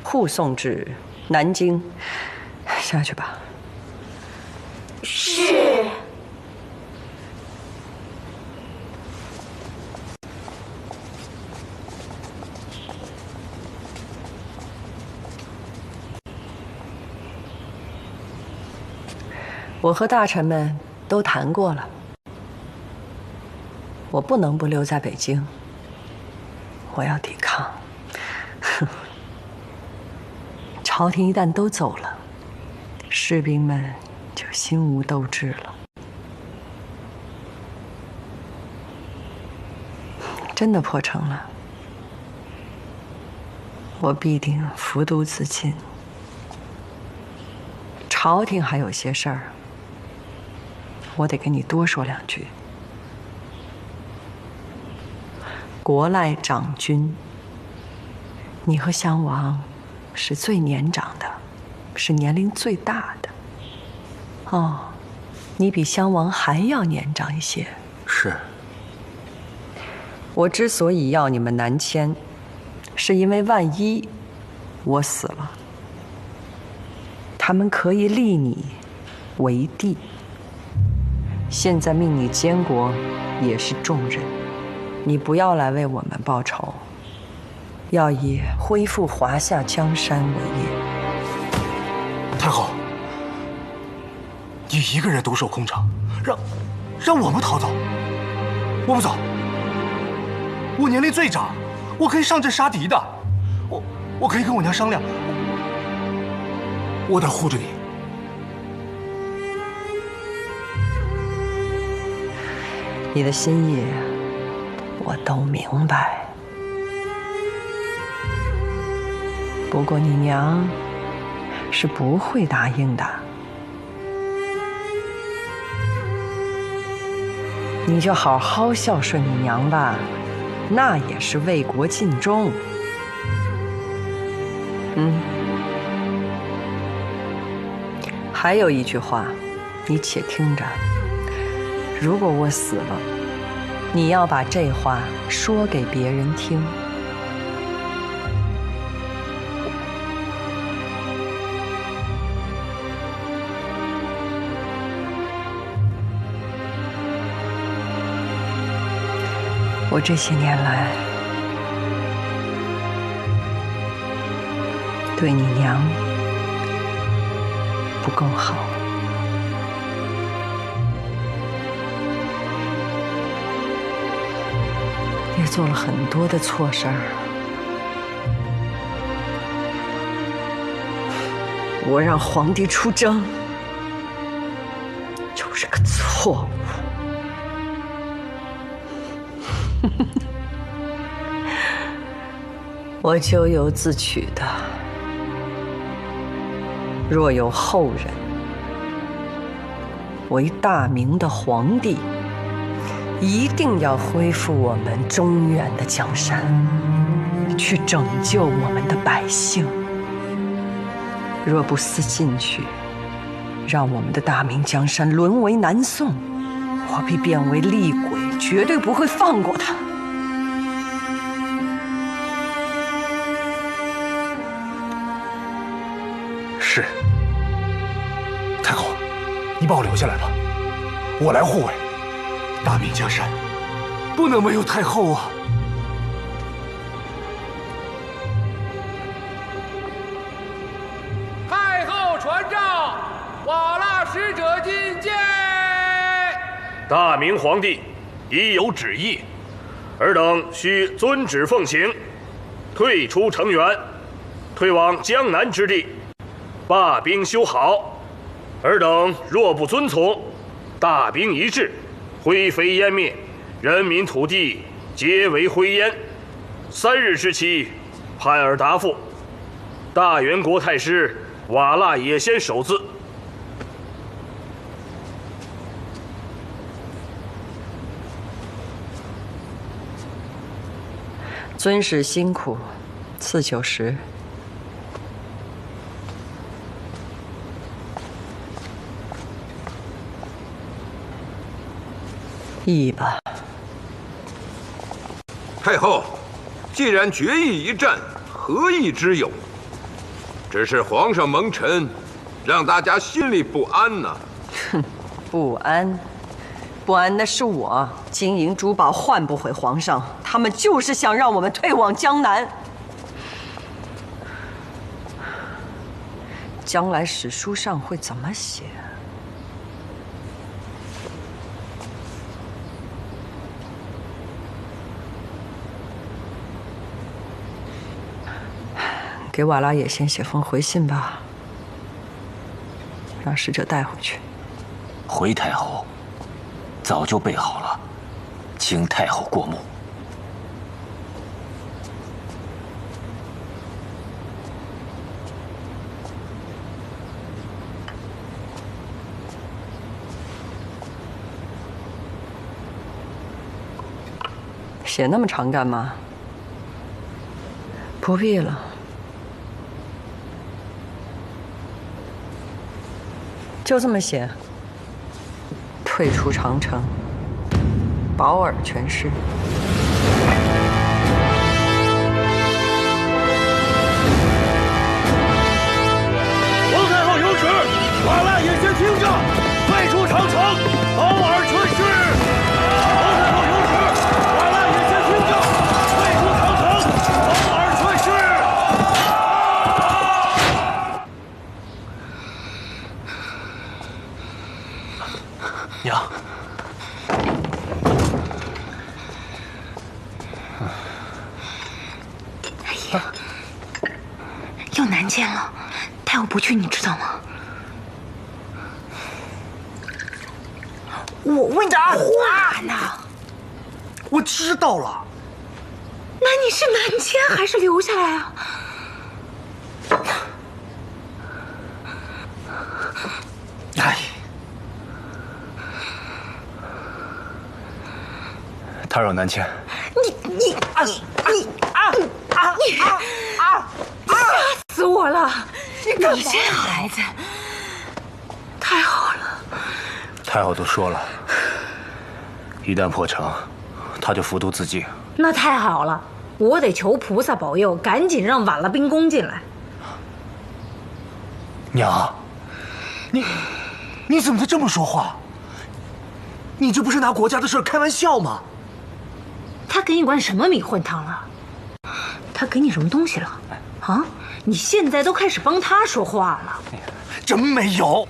护送至南京。下去吧。是。我和大臣们都谈过了，我不能不留在北京，我要抵抗。朝廷一旦都走了，士兵们就心无斗志了。真的破城了，我必定服毒自尽。朝廷还有些事儿，我得跟你多说2句。国赖长君，你和襄王是最年长的，是年龄最大的。哦，你比襄王还要年长一些。是。我之所以要你们南迁，是因为万一我死了，他们可以立你为帝。现在命你监国也是重任，你不要来为我们报仇，要以恢复华夏江山为业。太后，你一个人独守空城，让我们逃走？我不走。我年龄最长，我可以上阵杀敌的。我可以跟我娘商量，我得护着你。你的心意我都明白，不过你娘是不会答应的。你就好好孝顺你娘吧，那也是为国尽忠。还有一句话，你且听着。如果我死了，你要把这话说给别人听。我这些年来对你娘不够好。也做了很多的错事儿，我让皇帝出征，就是个错误。我咎由自取的。若有后人，为大明的皇帝，一定要恢复我们中原的江山，去拯救我们的百姓。若不思进取，让我们的大明江山沦为南宋，我必变为厉鬼，绝对不会放过他。是。太后，你把我留下来吧，我来护卫大明江山，不能没有太后啊！太后传诏，瓦剌使者觐见。大明皇帝已有旨意，尔等需遵旨奉行，退出城垣，退往江南之地，罢兵修好。尔等若不遵从，大兵一至，灰飞烟灭，人民土地皆为灰烟。3日之期，派尔答复。大元国太师瓦剌也先首字。尊使辛苦，赐酒食。议吧。太后，既然决意一战，何意之有？只是皇上蒙尘，让大家心里不安呐。哼，不安，不安的是我。金银珠宝换不回皇上，他们就是想让我们退往江南。将来史书上会怎么写？给瓦剌也先写封回信吧，让使者带回去。回太后，早就备好了，请太后过目。写那么长干嘛？不必了。就这么写，退出长城，保尔全尸。皇太后有旨，瓦剌也先听着，退出长城，保尔全尸。皇太后有旨，瓦剌也先听着，退出长城，保尔全尸。娘，哎呀，又南迁了，太后不去，你知道吗？我问你话呢。我知道了。那你是南迁还是留下来啊？哎。他让南迁，你吓死我了！你这孩子，太好了！太后都说了，一旦破城，他就服毒自尽。那太好了，我得求菩萨保佑，赶紧让瓦剌兵攻进来。娘，你怎么才这么说话？你这不是拿国家的事开玩笑吗？他给你灌什么迷魂汤了？他给你什么东西了？啊！你现在都开始帮他说话了？真没有。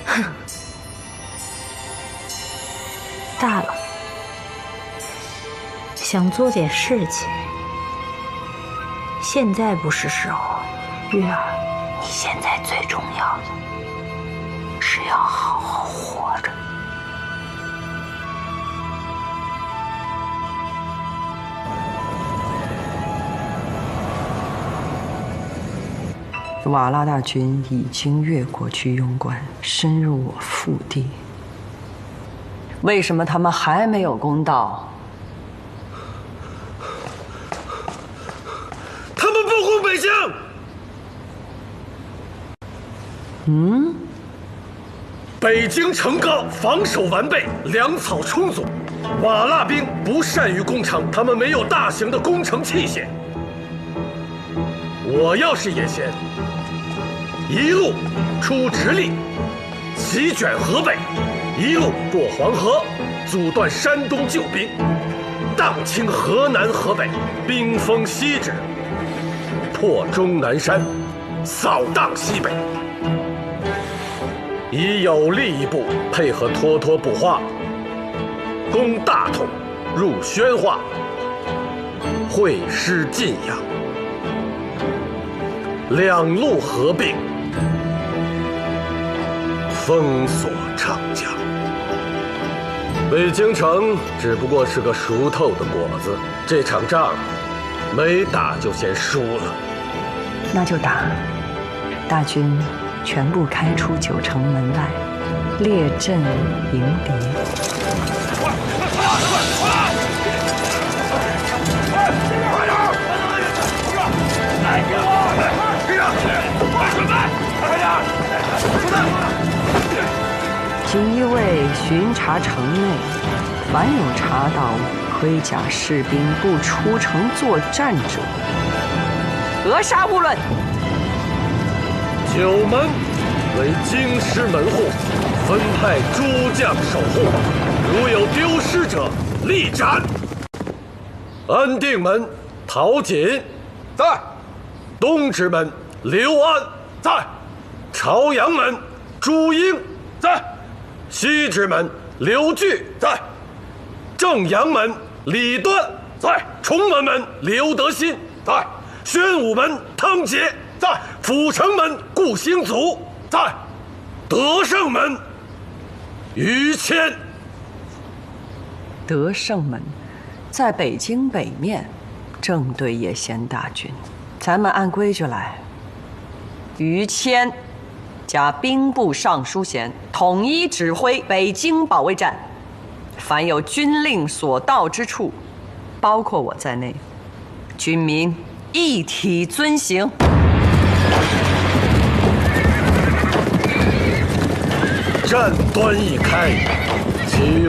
哼！大了，想做点事情，现在不是时候。月儿，你现在最重要的是要好好活着。瓦剌大军已经越过居庸关，深入我腹地。为什么他们还没有攻到？他们不攻北京。嗯？北京城高，防守完备，粮草充足。瓦剌兵不善于攻城，他们没有大型的攻城器械。我要是野先，一路出直隶，席卷河北，一路过黄河，阻断山东救兵，荡清河南河北，兵锋西指，破终南山，扫荡西北。以有力一部配合脱脱不化，攻大同，入宣化，会师晋阳，两路合并，封锁长江。北京城只不过是个熟透的果子，这场仗没打就先输了。那就打，大军全部开出9城门外，列阵迎敌。锦衣卫巡查城内，凡有查到盔甲士兵不出城作战者，格杀勿论。9门为京师门户，分派诸将守护，如有丢失者，立斩。安定门陶瑾在，东直门刘安在，朝阳门朱英在，西直门刘据在，正阳门李端在，崇文门刘德新在，宣武门汤杰在，阜成门顾兴祖在，德胜门于谦。德胜门在北京北面，正对叶先大军。咱们按规矩来，于谦加兵部尚书衔，统一指挥北京保卫战。凡有军令所到之处，包括我在内，军民一体遵行。战端一开，其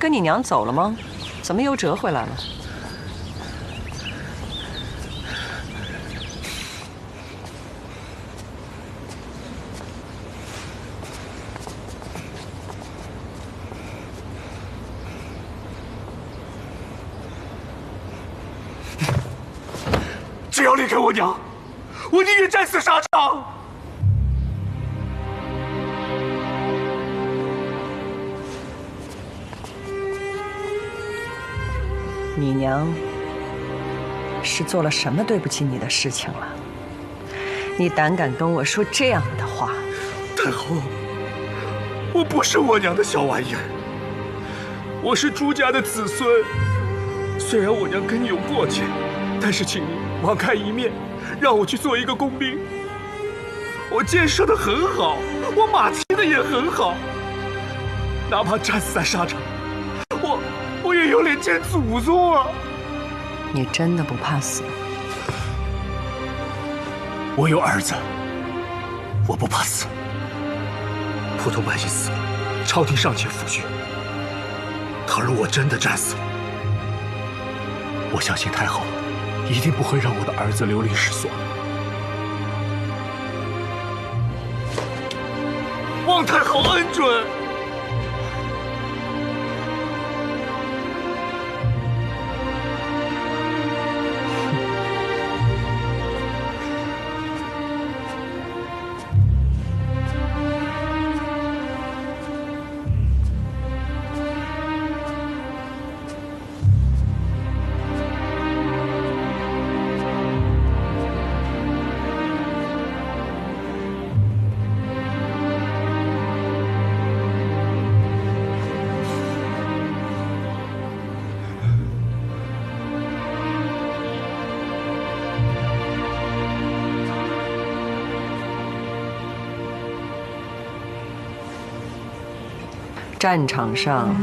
跟你娘走了吗？怎么又折回来了？只要离开我娘，我宁愿战死沙场。你娘是做了什么对不起你的事情了？你胆敢跟我说这样的话？太后，我不是我娘的小玩意儿，我是朱家的子孙。虽然我娘跟你有过节，但是请你网开一面，让我去做一个工兵。我建设的很好，我马骑的也很好，哪怕战死在沙场，我也有脸见祖宗啊！你真的不怕死？我有儿子，我不怕死。普通百姓死了，朝廷尚且抚恤。倘若我真的战死了，我相信太后一定不会让我的儿子流离失所。望太后恩准。战场上，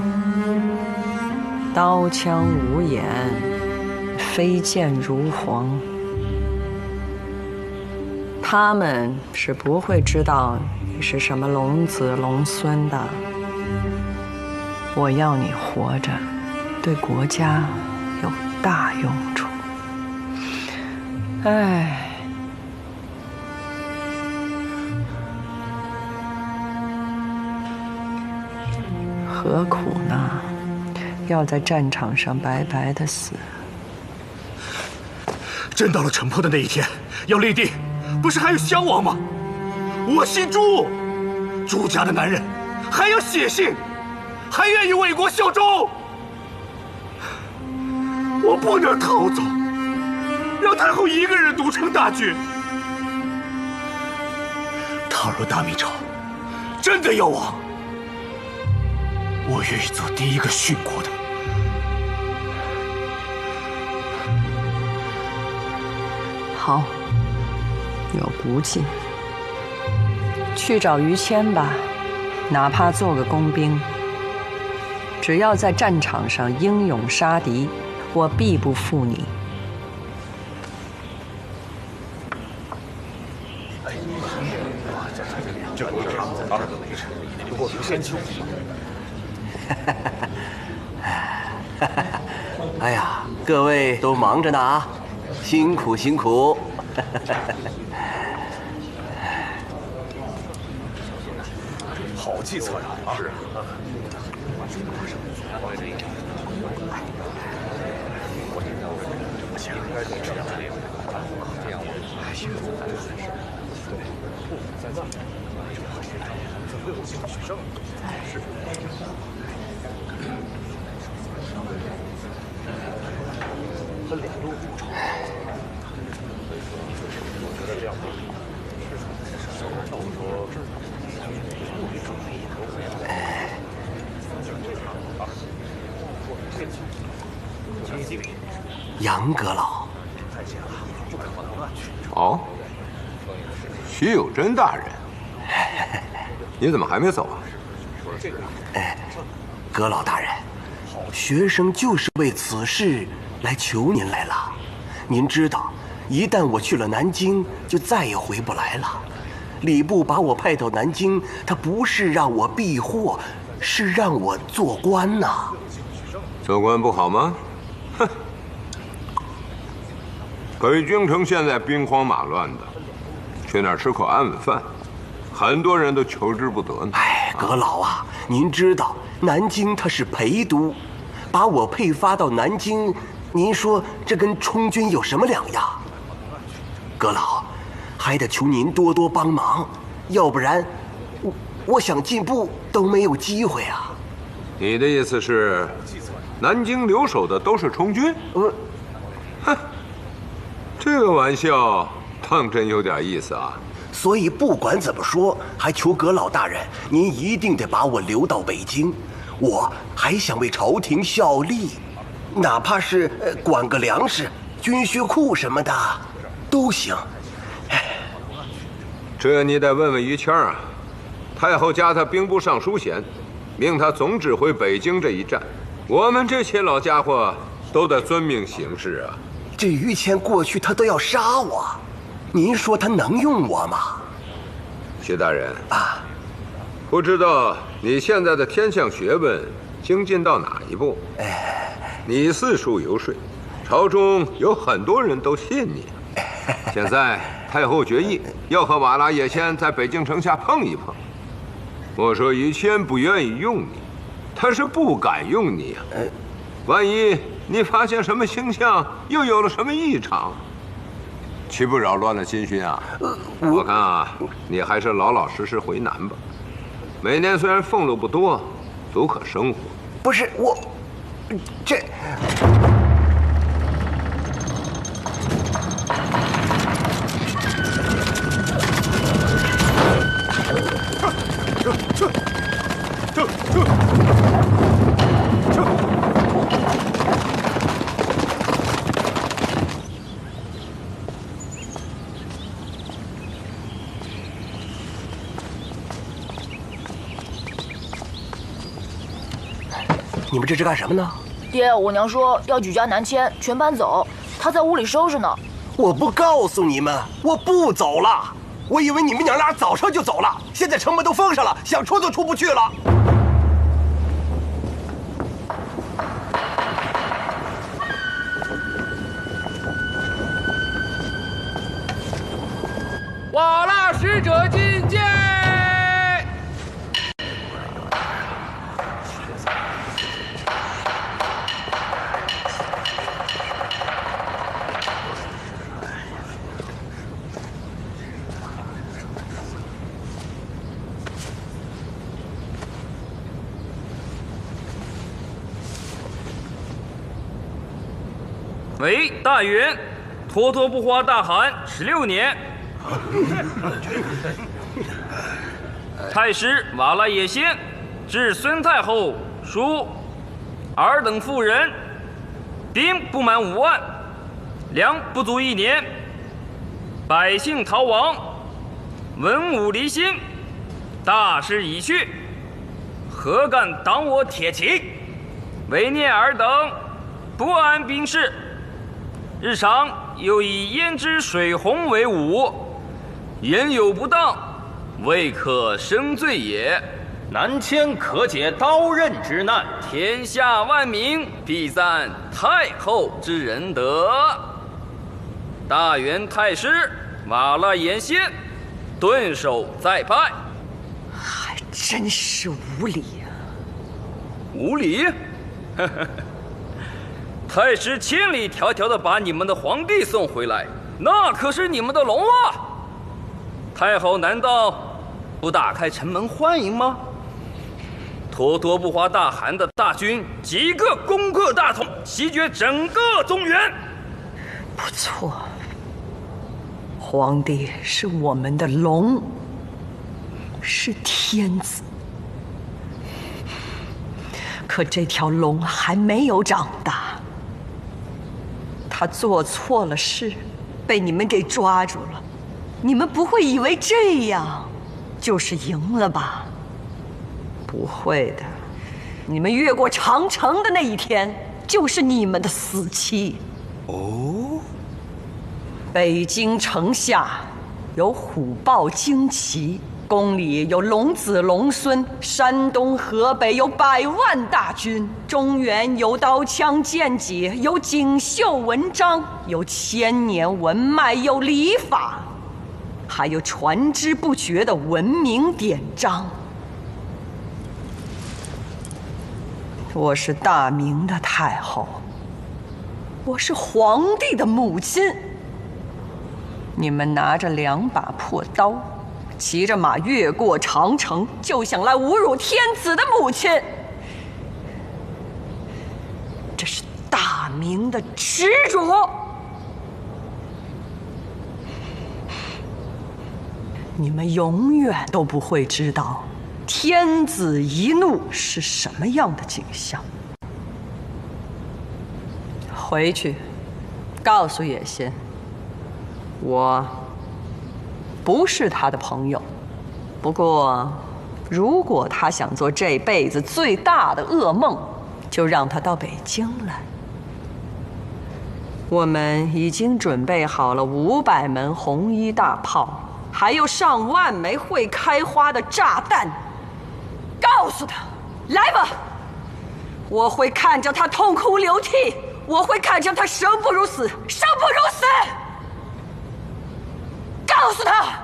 刀枪无眼，飞剑如簧，他们是不会知道你是什么龙子龙孙的。我要你活着，对国家有大用处。唉。何苦呢？要在战场上白白的死。真到了城破的那一天，要立地，不是还有襄王吗？我姓朱，朱家的男人还要血性，还愿意为国效忠。我不能逃走，让太后一个人独撑大局。倘若大明朝真的要亡，我愿意做第一个殉国的。好，有骨气，去找于谦吧，哪怕做个工兵，只要在战场上英勇杀敌，我必不负你。哎呀，各位都忙着呢啊，辛苦辛苦。好计策呀！是啊。杨阁老，哦，徐有贞大人，你怎么还没走啊？阁老大人，学生就是为此事来求您来了。您知道，一旦我去了南京，就再也回不来了。礼部把我派到南京，他不是让我避祸，是让我做官呐。做官不好吗？哼！北京城现在兵荒马乱的，去那儿吃口安稳饭，很多人都求之不得呢。哎，阁老啊，您知道南京它是陪都，把我配发到南京，您说这跟充军有什么两样？阁老，还得求您多多帮忙，要不然我想进步都没有机会啊。你的意思是，南京留守的都是充军？哼，这个玩笑当真有点意思啊。所以不管怎么说，还求阁老大人，您一定得把我留到北京。我还想为朝廷效力，哪怕是管个粮食、军需库什么的，都行。这你得问问于谦啊。太后加他兵部尚书衔，命他总指挥北京这一战。我们这些老家伙都得遵命行事啊。这于谦过去他都要杀我，您说他能用我吗？徐大人啊，不知道你现在的天象学问精进到哪一步？你四处游说，朝中有很多人都信你。现在太后决议要和瓦剌也先在北京城下碰一碰。我说于谦不愿意用你，他是不敢用你啊。万一你发现什么星象又有了什么异常，岂不扰乱了军心啊？我看啊，你还是老老实实回南吧。每年虽然俸禄不多，足可生活。不是我，这。你们这是干什么呢？爹，我娘说要举家南迁，全搬走，她在屋里收拾呢。我不告诉你们，我不走了。我以为你们娘俩早上就走了，现在城门都封上了，想出都出不去了。瓦剌使者觐见。为大元，脱脱不花大汗16年。太师瓦剌也先至孙太后属尔等妇人，兵不满5万，粮不足1年，百姓逃亡，文武离心，大势已去，何敢挡我铁骑？为念尔等不安兵事，日常又以胭脂水红为伍，言有不当，未可生罪也。南迁可解刀刃之难，天下万民必赞太后之仁德。大元太师瓦剌也先顿首再拜。还真是无礼啊！无礼？太师千里迢迢地把你们的皇帝送回来，那可是你们的龙啊！太后难道不打开城门欢迎吗？脱脱不花大汗的大军几个攻克大同，席卷整个中原。不错，皇帝是我们的龙，是天子。可这条龙还没有长大，他做错了事，被你们给抓住了。你们不会以为这样就是赢了吧？不会的，你们越过长城的那一天，就是你们的死期。哦，北京城下有虎豹旌旗宫里有龙子龙孙，山东河北有100万大军，中原有刀枪剑戟，有锦绣文章，有千年文脉，有礼法，还有传之不绝的文明典章。我是大明的太后，我是皇帝的母亲。你们拿着2把破刀，骑着马越过长城，就想来侮辱天子的母亲。这是大明的耻辱。你们永远都不会知道天子一怒是什么样的景象。回去告诉野仙，我不是他的朋友。不过，如果他想做这辈子最大的噩梦，就让他到北京来。我们已经准备好了500门红衣大炮，还有上万枚会开花的炸弹。告诉他，来吧！我会看着他痛哭流涕，我会看着他生不如死，生不如死。告诉他，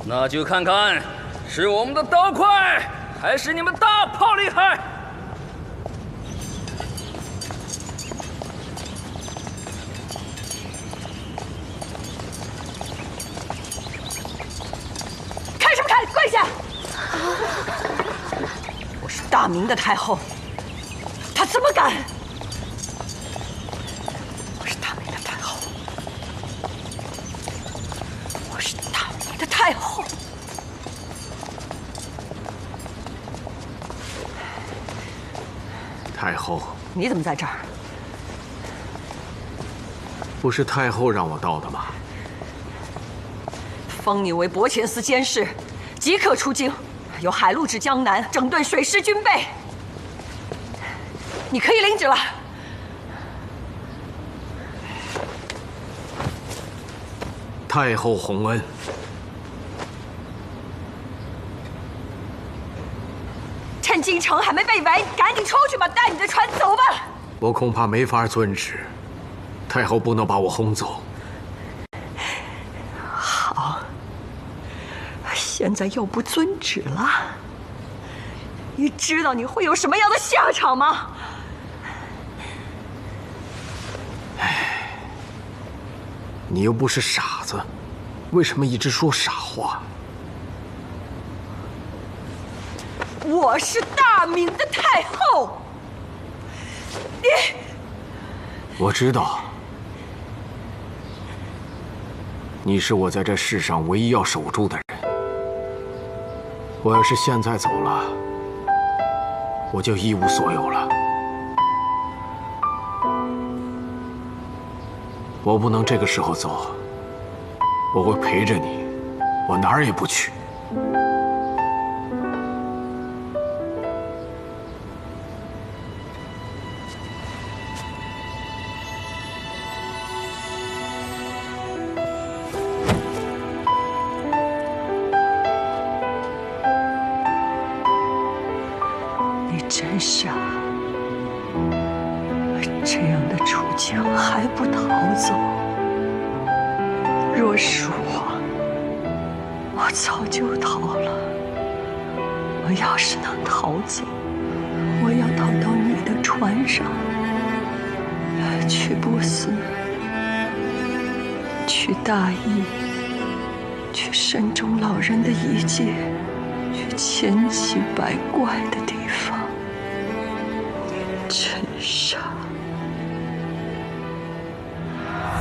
那就看看是我们的刀快，还是你们大炮厉害。看什么看？跪下！我是大明的太后。他怎么敢？我是大明的太后，我是大明的太后。太后，你怎么在这儿？不是太后让我到的吗？封你为博前司监事，即刻出京，由海路至江南，整顿水师军备。你可以领旨了。太后洪恩。趁京城还没被围，赶紧出去吧，带你的船走吧。我恐怕没法遵旨，太后不能把我轰走。好，现在又不遵旨了，你知道你会有什么样的下场吗？你又不是傻子，为什么一直说傻话？我是大明的太后，你……我知道，你是我在这世上唯一要守住的人。我要是现在走了，我就一无所有了。我不能这个时候走，我会陪着你，我哪儿也不去。你真傻。这样的处境还不逃走？若是我早就逃了。我要是能逃走，我要逃到你的船上，去波斯，去大邑，去山中老人的遗迹，去千奇百怪的地方。真傻。